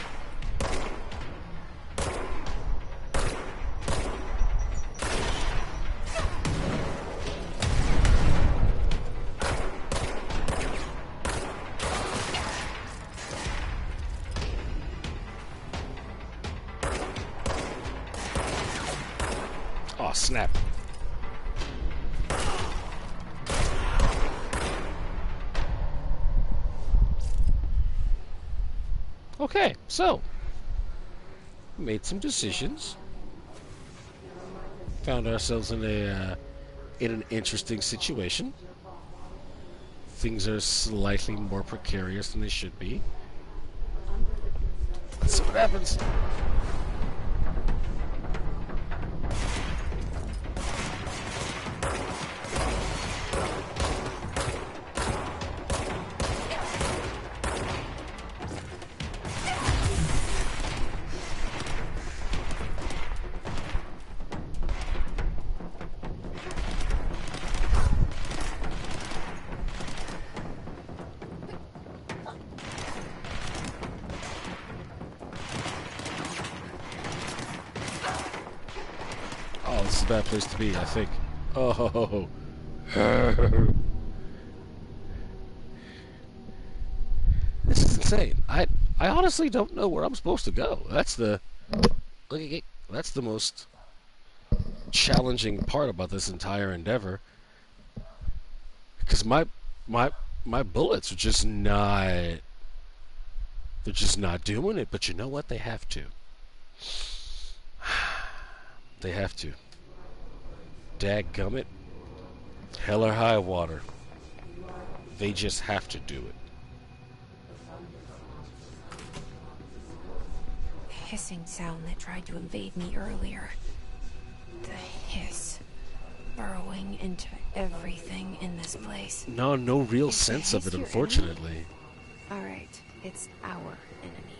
Oh, snap. Okay, so made some decisions. Found ourselves in an interesting situation. Things are slightly more precarious than they should be. Let's see what happens. is a bad place to be, I think. Oh. This is insane. I honestly don't know where I'm supposed to go. That's the most challenging part about this entire endeavor. Because my bullets are just not, they're just not doing it. But you know what? They have to. They have to. Dadgummit. Hell or high water. They just have to do it. The hissing sound that tried to invade me earlier. The hiss. Burrowing into everything in this place. No real Is the sense of hiss it, your unfortunately. Alright, it's our enemy.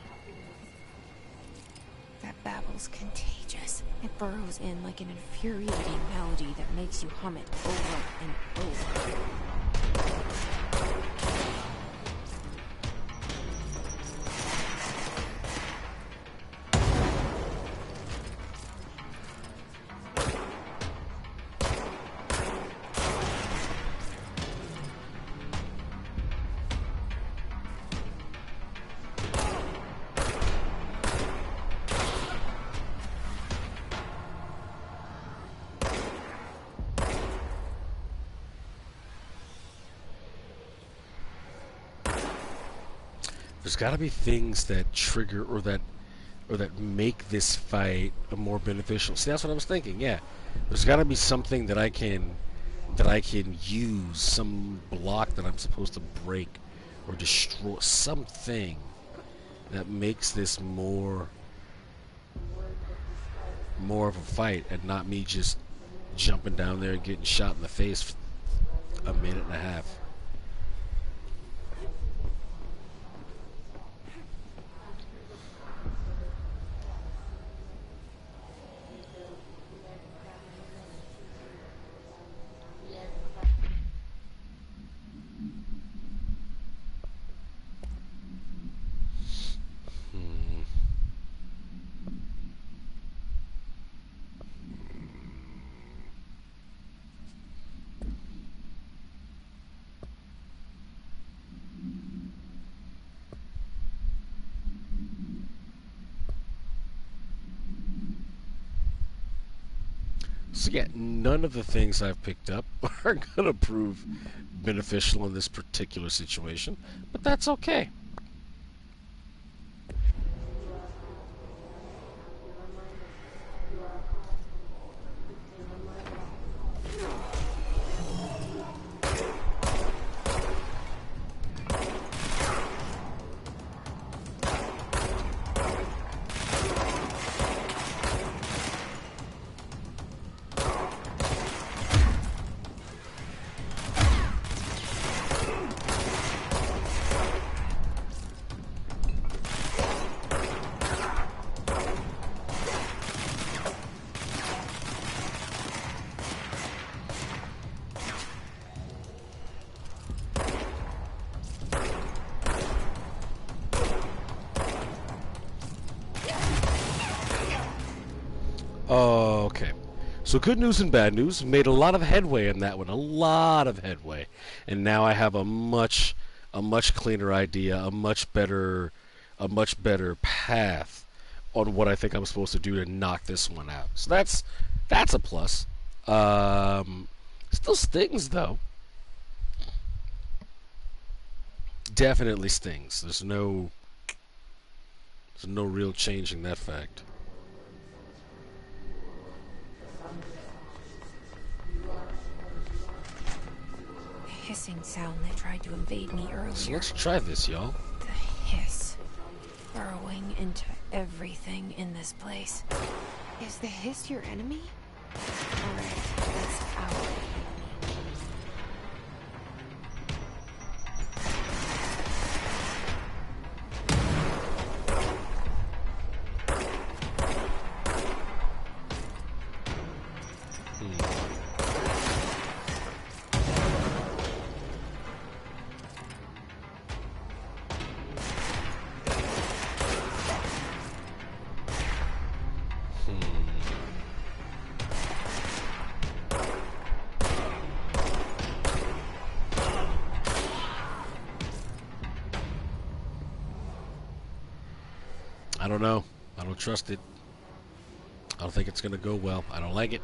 That babble's contagious. It burrows in like an infuriating melody that makes you hum it over and over. There's got to be things that trigger or that make this fight a more beneficial. See, that's what I was thinking. Yeah, there's got to be something that I can use, some block that I'm supposed to break or destroy, something that makes this more of a fight and not me just jumping down there and getting shot in the face for a minute and a half. So yeah, none of the things I've picked up are going to prove beneficial in this particular situation, but that's okay. Oh, okay. So good news and bad news. Made a lot of headway in that one. A lot of headway. And now I have a much cleaner idea, a much better path on what I think I'm supposed to do to knock this one out. So that's a plus. Still stings though. Definitely stings. There's no real changing that fact. Hissing sound that tried to invade me earlier. So let's try this, y'all. The hiss. Burrowing into everything in this place. Is the hiss your enemy? Alright, that's our enemy. I don't know. I don't trust it. I don't think it's gonna go well. I don't like it.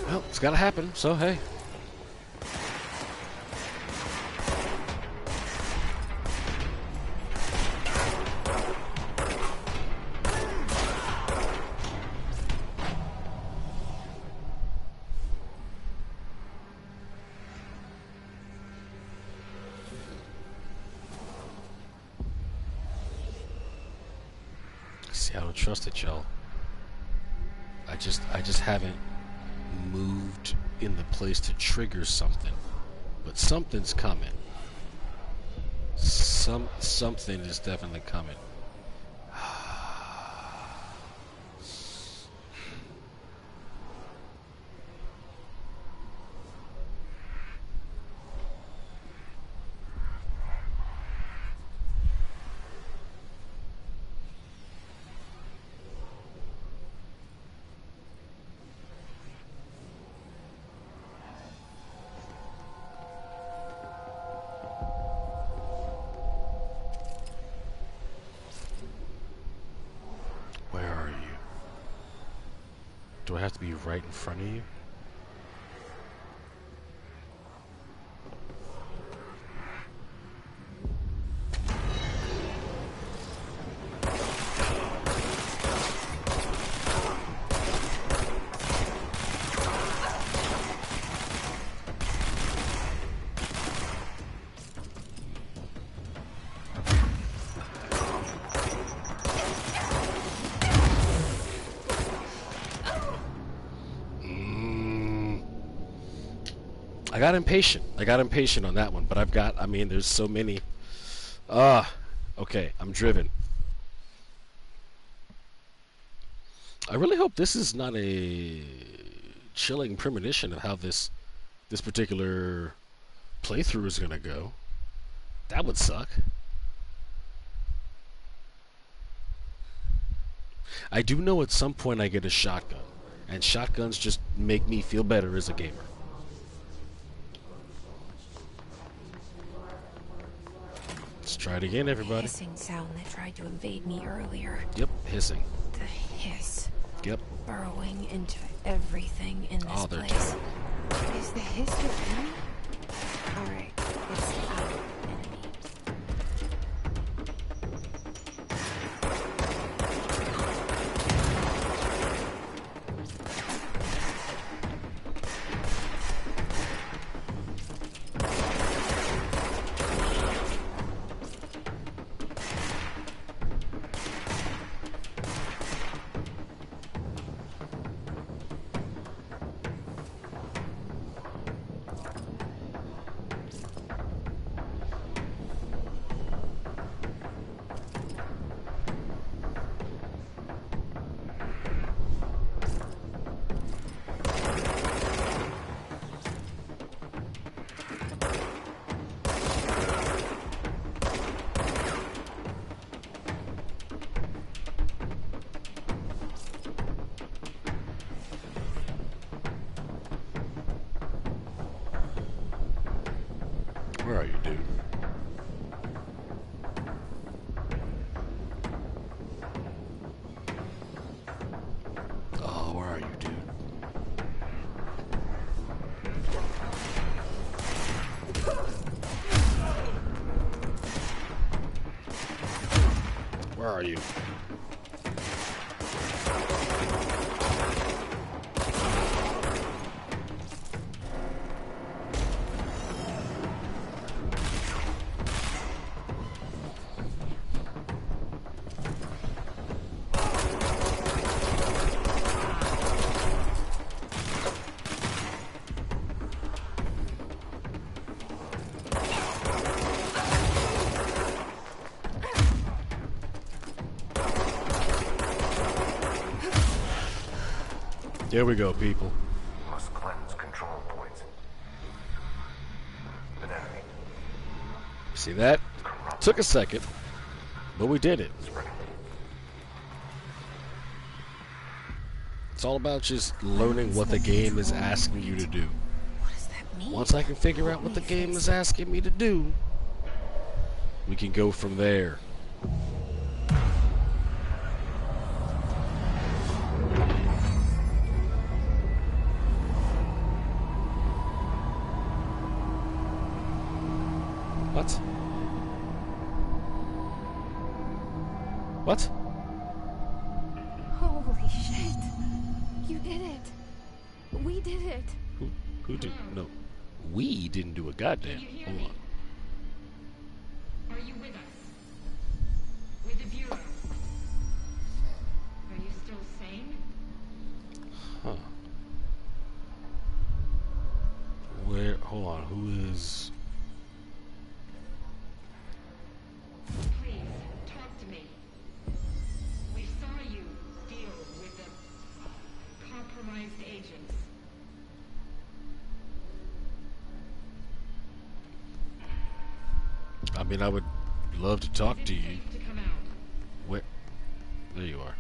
Well, it's gotta happen, so hey. See, I don't trust it, y'all. I just haven't moved in the place to trigger something. But something's coming. Something is definitely coming. Where are you? Do I have to be right in front of you? I got impatient. I got impatient on that one, but I mean, there's so many. Okay, I'm driven. I really hope this is not a chilling premonition of how this particular playthrough is gonna go. That would suck. I do know at some point I get a shotgun, and shotguns just make me feel better as a gamer. Let's try it again, everybody. Hissing sound that tried to invade me earlier. Yep, hissing. The hiss. Yep. Burrowing into everything in this place. Is the hiss your enemy? Alright, it's our enemy. Where are you, dude? Oh, where are you, dude? Where are you? There we go, people. Must cleanse control points. An enemy. See that? Took a second, but we did it. Spreading. It's all about just learning what the game is asking you to do. What does that mean? Once I can figure out what the game is asking me to do, we can go from there. What? What? Holy shit. You did it. We did it. Who did? No. We didn't do a goddamn. Hold on. Are you with us? With the Bureau? Are you still sane? Huh. Where? Hold on. Who is? Please, talk to me. We saw you deal with the compromised agents. I mean, I would love to talk Is to it you. safe to come out? Where? There you are.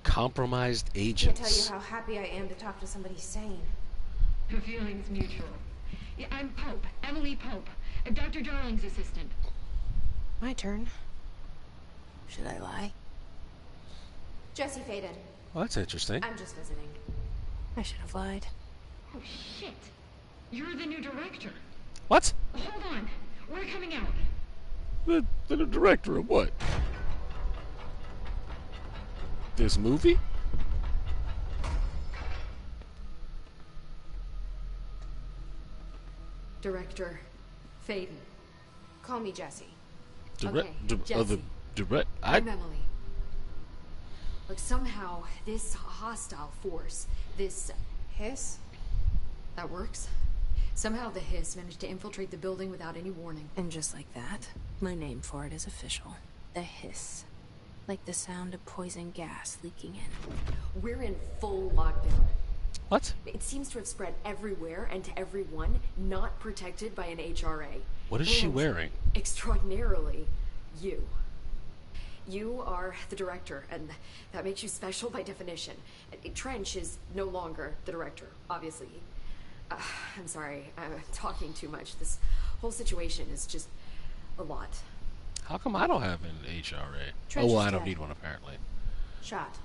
Compromised I can't tell you agents. how happy I am to talk to somebody sane. The feeling's mutual. Yeah, I'm Pope, Emily Pope, Dr. Darling's assistant. My turn. Should I lie? Jesse Faden. Well, that's interesting. I'm just visiting. I should have lied. Oh, shit. You're the new director. What? Hold on. We're coming out. The director of what? This movie? Director Faden. Call me Jesse. Direct? Okay, Other Jesse. direct? I'm Emily. Look, somehow this hostile force, this hiss, that works. Somehow the hiss managed to infiltrate the building without any warning. And just like that, my name for it is official. The hiss. Like the sound of poison gas leaking in. We're in full lockdown. What? It seems to have spread everywhere and to everyone not protected by an HRA. What is she And wearing? extraordinarily, you. You are the director, and that makes you special by definition. Trench is no longer the director, obviously. I'm sorry, I'm talking too much. This whole situation is just a lot. How come I don't have an HRA? Trench Oh, well, is I don't dead. need one apparently. Shot.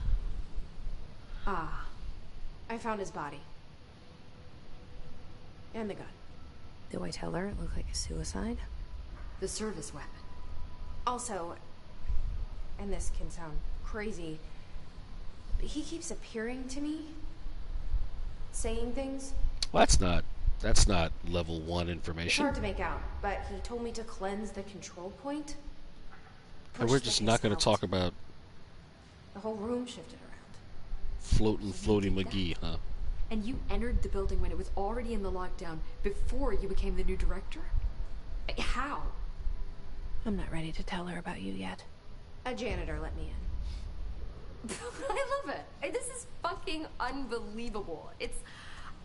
I found his body. And the gun. Do I tell her it looked like a suicide? The service weapon. Also, and this can sound crazy, but he keeps appearing to me, saying things. Well, that's not level 1 It's information. hard to make out, but he told me to cleanse the control point. And Push we're the just hiss not going to out. talk about The whole room shifted around. floaty McGee, huh? And you entered the building when it was already in the lockdown before you became the new director? How? I'm not ready to tell her about you yet. A janitor let me in. I love it. This is fucking unbelievable.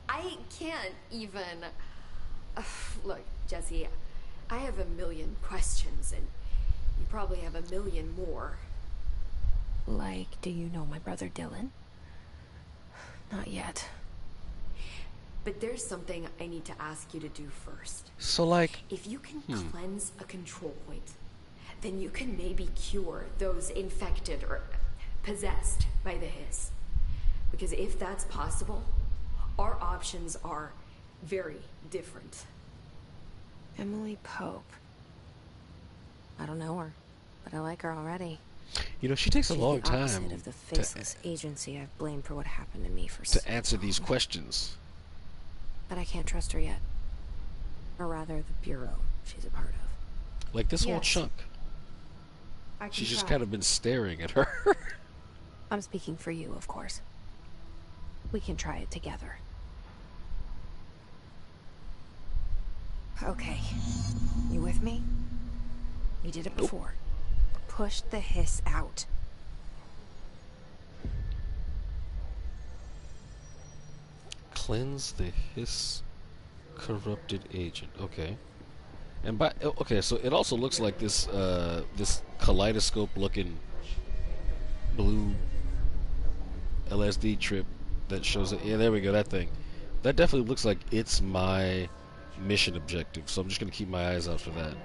I can't even... Look, Jesse, I have a million questions, and you probably have a million more. Like, do you know my brother Dylan? Not yet. But there's something I need to ask you to do first. So, like, If you can cleanse a control point, then you can maybe cure those infected or possessed by the hiss. Because if that's possible, our options are very different. Emily Pope. I don't know her, but I like her already. you know, she takes a She's long the opposite time of the faceless agency I've blamed for what happened to me for to answer these long. questions. But I can't trust her yet. Or rather, the Bureau she's a part of. Like this whole Yes. chunk. I can She's just try. kind of been staring at her. I'm speaking for you, of course. We can try it together. Okay. You with me? You did it before. Push the hiss out. Cleanse the hiss corrupted agent. Okay. And by okay, so it also looks like this kaleidoscope looking blue LSD trip that shows it. Yeah, there we go. That thing. That definitely looks like it's my mission objective. So I'm just gonna keep my eyes out for that.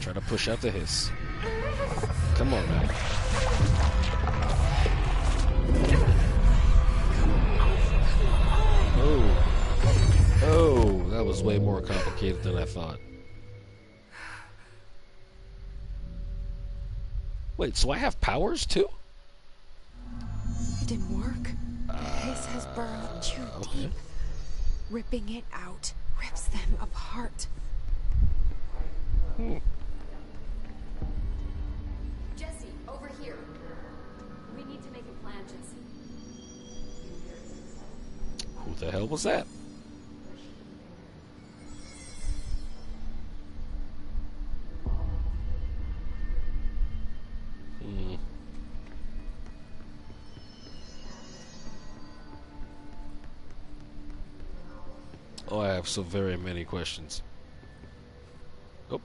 Try to push out the hiss. Come on now. Oh. Oh, that was way more complicated than I thought. Wait, so I have powers too? It didn't work. The hiss has burrowed too deep. Ripping it out rips them apart. Jesse, over here. We need to make a plan, Jesse. Who the hell was that? Oh, I have so very many questions. Oh.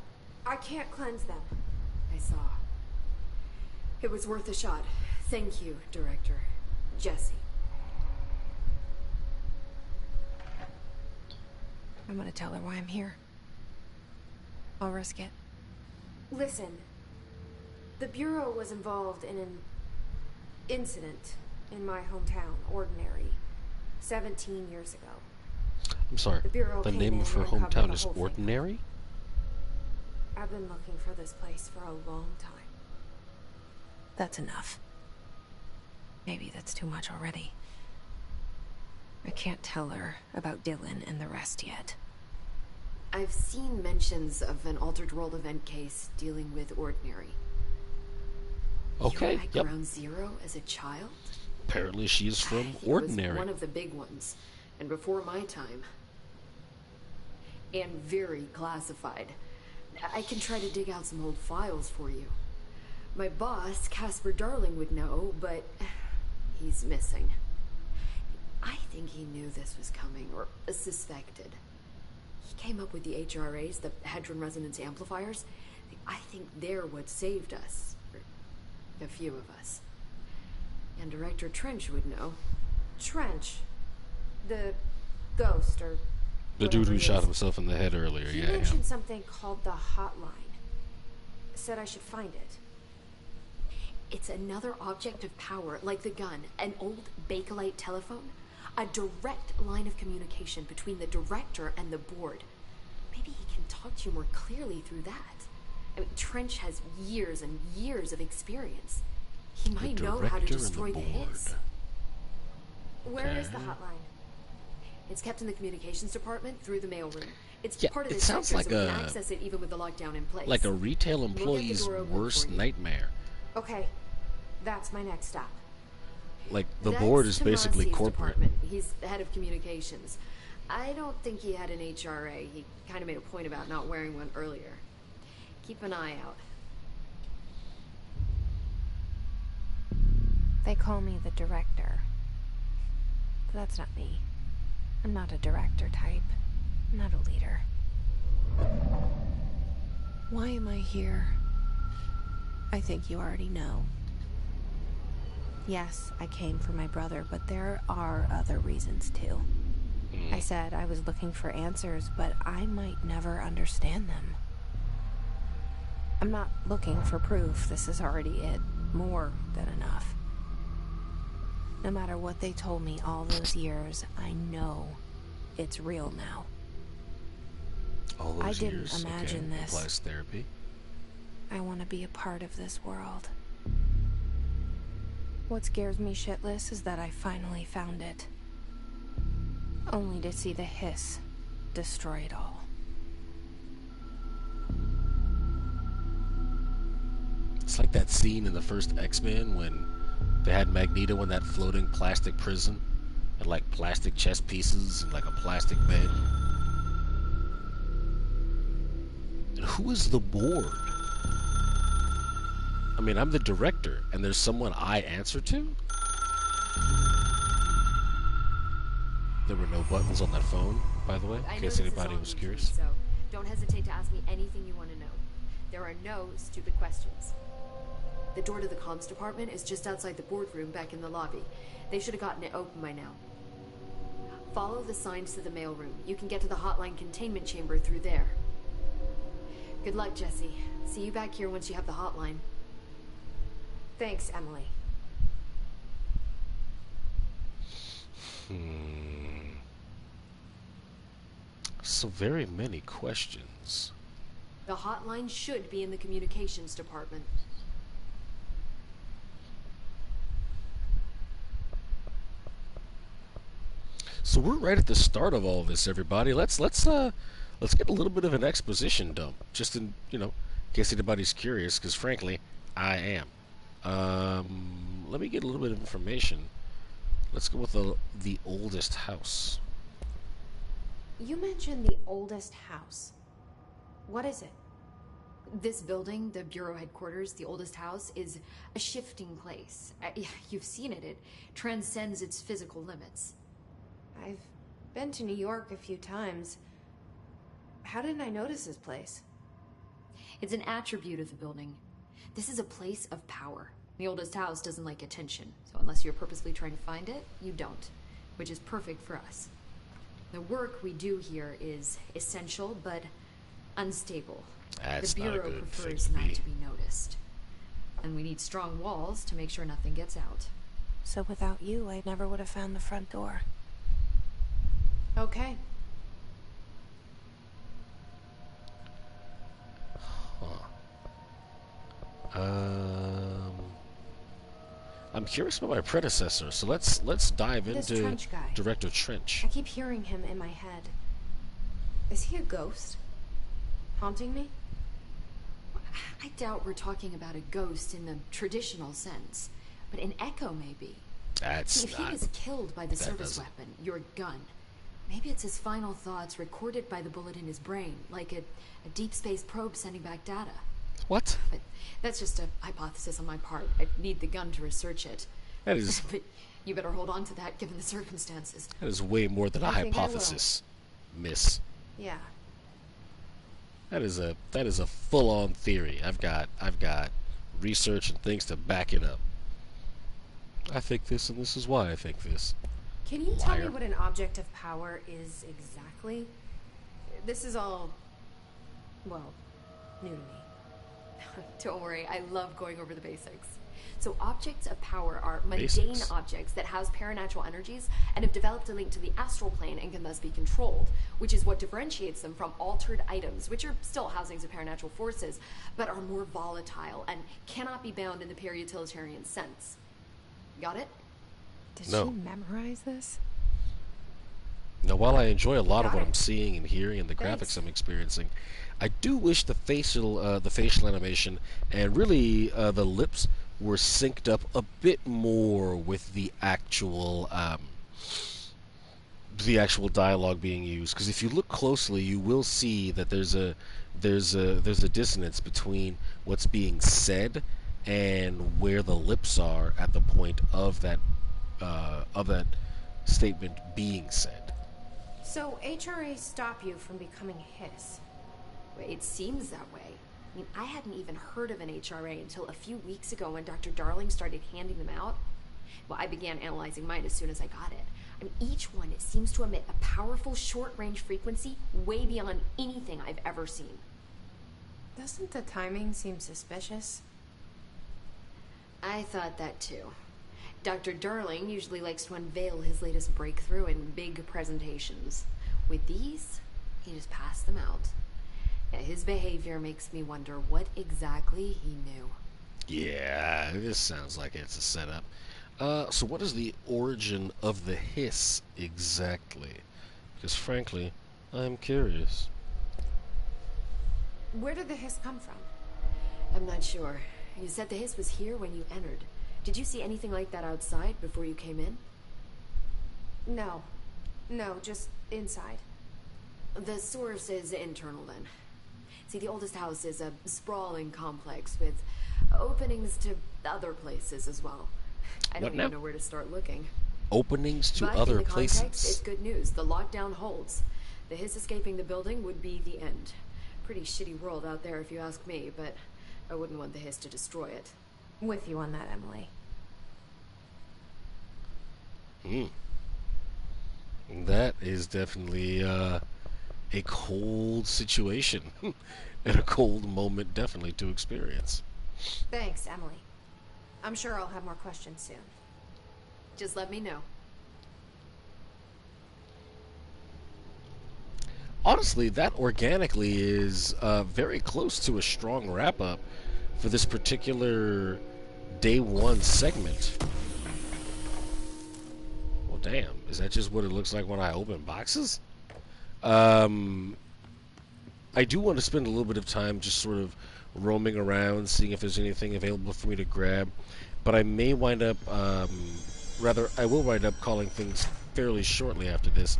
I can't cleanse them. I saw. It was worth a shot. Thank you, Director. Jesse. I'm gonna tell her why I'm here. I'll risk it. Listen, the Bureau was involved in an incident in my hometown, Ordinary, 17 years ago. I'm sorry. The Bureau The came name in of her and covered hometown the is whole thing. Ordinary? I've been looking for this place for a long time. That's enough. Maybe that's too much already. I can't tell her about Dylan and the rest yet. I've seen mentions of an Altered World event case dealing with Ordinary. Okay, You were at yep. Ground Zero as a child? Apparently she is from It Ordinary. was one of the big ones, and before my time. And very classified. I can try to dig out some old files for you. My boss, Casper Darling, would know, but he's missing. I think he knew this was coming, or suspected. He came up with the HRAs, the Hadron Resonance Amplifiers. I think they're what saved us. A few of us. And Director Trench would know. Trench. The ghost, or The dude whatever who he shot is. himself in the head earlier, He yeah. mentioned something called the hotline. Said I should find it. It's another object of power, like the gun, an old Bakelite telephone. A direct line of communication between the director and the board. Maybe he can talk to you more clearly through that. I mean, Trench has years and years of experience. He might know how to destroy the hiss. Where is the hotline? It's kept in the communications department through the mailroom. It's Yeah, part of it the sounds sector, like so we can a- access it even with the lockdown in place. Like a retail We'll get the employee's door open worst for you. nightmare. Okay, that's my next stop. Like, the That's board is basically Tomasi's corporate. department. He's the head of communications. I don't think he had an HRA. He kind of made a point about not wearing one earlier. Keep an eye out. They call me the director. But that's not me. I'm not a director type. I'm not a leader. Why am I here? I think you already know. Yes, I came for my brother, but there are other reasons too. I said I was looking for answers, but I might never understand them. I'm not looking for proof. This is already it. More than enough. No matter what they told me all those years, I know it's real now. All those I didn't years, imagine okay, this. implies therapy. I want to be a part of this world. What scares me shitless is that I finally found it. Only to see the hiss destroy it all. It's like that scene in the first X-Men when they had Magneto in that floating plastic prison and like plastic chess pieces and like a plastic bed. And who is the board? I mean, I'm the director, and there's someone I answer to? There were no buttons on that phone, by the way, I in know case this is anybody on was YouTube, curious. so don't hesitate to ask me anything you want to know. There are no stupid questions. The door to the comms department is just outside the boardroom back in the lobby. They should have gotten it open by now. Follow the signs to the mailroom. You can get to the hotline containment chamber through there. Good luck, Jesse. See you back here once you have the hotline. Thanks, Emily. So very many questions. The hotline should be in the communications department. So we're right at the start of all this, everybody. Let's get a little bit of an exposition dump, just in in case anybody's curious, because frankly, I am. Let me get a little bit of information. Let's go with the oldest house. You mentioned the oldest house. What is it? This building, the Bureau headquarters, the oldest house, is a shifting place. You've seen it. It transcends its physical limits. I've been to New York a few times. How didn't I notice this place? It's an attribute of the building. This is a place of power. The oldest house doesn't like attention, so unless you're purposely trying to find it, you don't, which is perfect for us. The work we do here is essential, but unstable. That's the not a Bureau good prefers thing to not be. to be noticed. And we need strong walls to make sure nothing gets out. So without you, I never would have found the front door. Okay. I'm curious about my predecessor, so let's dive This into Trench guy. Director Trench. I keep hearing him in my head. Is he a ghost? Haunting me? I doubt we're talking about a ghost in the traditional sense, but an echo maybe. That's See, if he not. was killed by the that service doesn't- weapon, your gun, maybe it's his final thoughts recorded by the bullet in his brain, like a deep space probe sending back data. What? But that's just a hypothesis on my part. I'd need the gun to research it. That is But you better hold on to that given the circumstances. that is way more than a I think I will. hypothesis, miss. Yeah. That is a full-on theory. I've got research and things to back it up. I think this, and this is why I think this. Can you tell me Liar. what an object of power is exactly? This is all, well, new to me. Don't worry, I love going over the basics. So objects of power are mundane Basics. objects that house paranatural energies and have developed a link to the astral plane and can thus be controlled, which is what differentiates them from altered items, which are still housings of paranatural forces, but are more volatile and cannot be bound in the peri-utilitarian sense. Got it? Did No. she memorize this? Now, while I enjoy a lot of Got what it. I'm seeing and hearing and the Thanks. graphics I'm experiencing, I do wish the facial animation and really the lips were synced up a bit more with the actual dialogue being used. Because if you look closely, you will see that there's a dissonance between what's being said and where the lips are at the point of that statement being said. So HRA stop you from becoming Hiss? It seems that way. I mean, I hadn't even heard of an HRA until a few weeks ago when Dr. Darling started handing them out. Well, I began analyzing mine as soon as I got it. I mean, each one, it seems to emit a powerful short-range frequency way beyond anything I've ever seen. Doesn't the timing seem suspicious? I thought that too. Dr. Darling usually likes to unveil his latest breakthrough in big presentations. With these, he just passed them out. Yeah, his behavior makes me wonder what exactly he knew. Yeah, this sounds like it's a setup. So what is the origin of the hiss exactly? Because frankly, I'm curious. Where did the Hiss come from? I'm not sure. You said the hiss was here when you entered. Did you see anything like that outside before you came in? No. No, just inside. The source is internal then. See, the oldest house is a sprawling complex with openings to other places as well. I What don't now? even know where to start looking. openings to But other in the context, it's places. good news. The lockdown holds. The Hiss escaping the building would be the end. Pretty shitty world out there if you ask me, but I wouldn't want the Hiss to destroy it. With you on that, Emily. That is definitely a cold situation and a cold moment definitely to experience. Thanks, Emily. I'm sure I'll have more questions soon. Just let me know. Honestly, that organically is very close to a strong wrap-up for this particular day one segment. Well, damn. Is that just what it looks like when I open boxes? I do want to spend a little bit of time just sort of roaming around, seeing if there's anything available for me to grab. But I may wind up, I will wind up calling things fairly shortly after this.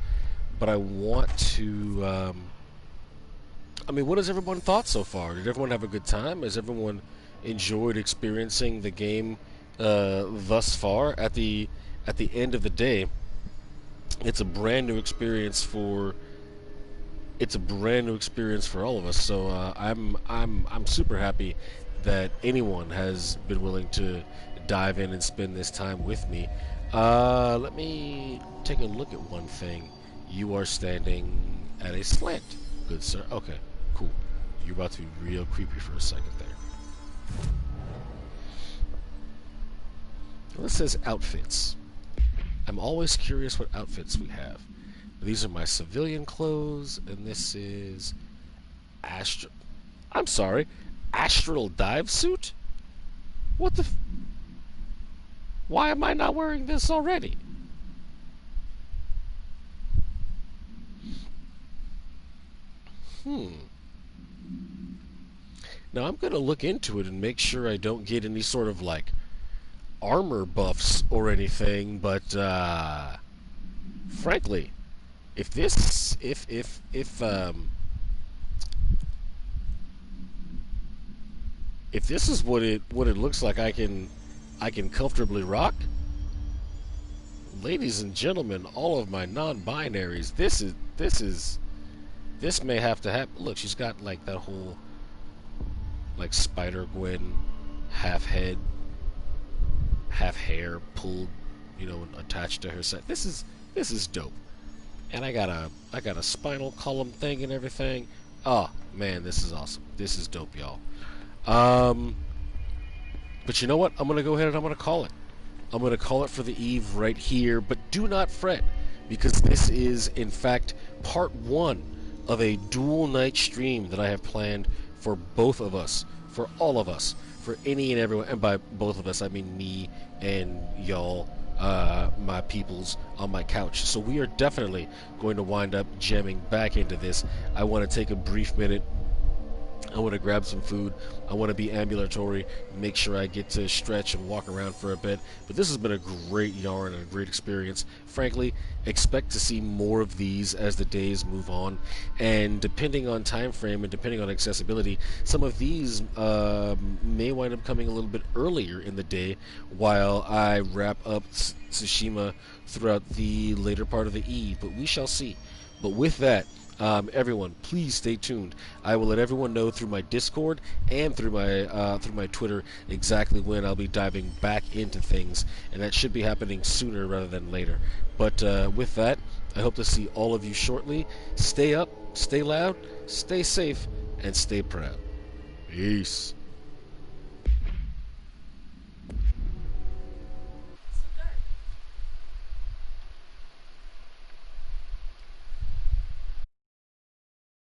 But I want to, what has everyone thought so far? Did everyone have a good time? Has everyone enjoyed experiencing the game thus far? At the end of the day, it's a brand new experience for all of us. So I'm super happy that anyone has been willing to dive in and spend this time with me. Let me take a look at one thing. You are standing at a slant, good sir. Okay, cool. You're about to be real creepy for a second there. Well, it says outfits. I'm always curious what outfits we have. These are my civilian clothes, and this is astral dive suit? What the Why am I not wearing this already? Now I'm going to look into it and make sure I don't get any sort of like armor buffs or anything, but frankly, if this is what it looks like I can comfortably rock, ladies and gentlemen, all of my non-binaries, this may have to happen. Look, she's got like that whole like Spider-Gwen half head, half hair pulled, attached to her set. This is dope. And I got a spinal column thing and everything. Oh man, this is awesome. This is dope, y'all. But you know what? I'm gonna go ahead and I'm gonna call it. I'm gonna call it for the eve right here. But do not fret, because this is in fact part one of a dual night stream that I have planned for both of us, for all of us, for any and everyone. And by both of us, I mean me and y'all, my peoples on my couch. So we are definitely going to wind up jamming back into this. I want to take a brief minute. I want to grab some food. I want to be ambulatory, make sure I get to stretch and walk around for a bit. But this has been a great yarn and a great experience. Frankly, expect to see more of these as the days move on. And depending on time frame and depending on accessibility, some of these may wind up coming a little bit earlier in the day while I wrap up Tsushima throughout the later part of the eve. But we shall see. But with that, everyone, please stay tuned. I will let everyone know through my Discord and through my Twitter exactly when I'll be diving back into things, and that should be happening sooner rather than later. But with that, I hope to see all of you shortly. Stay up, stay loud, stay safe, and stay proud. Peace.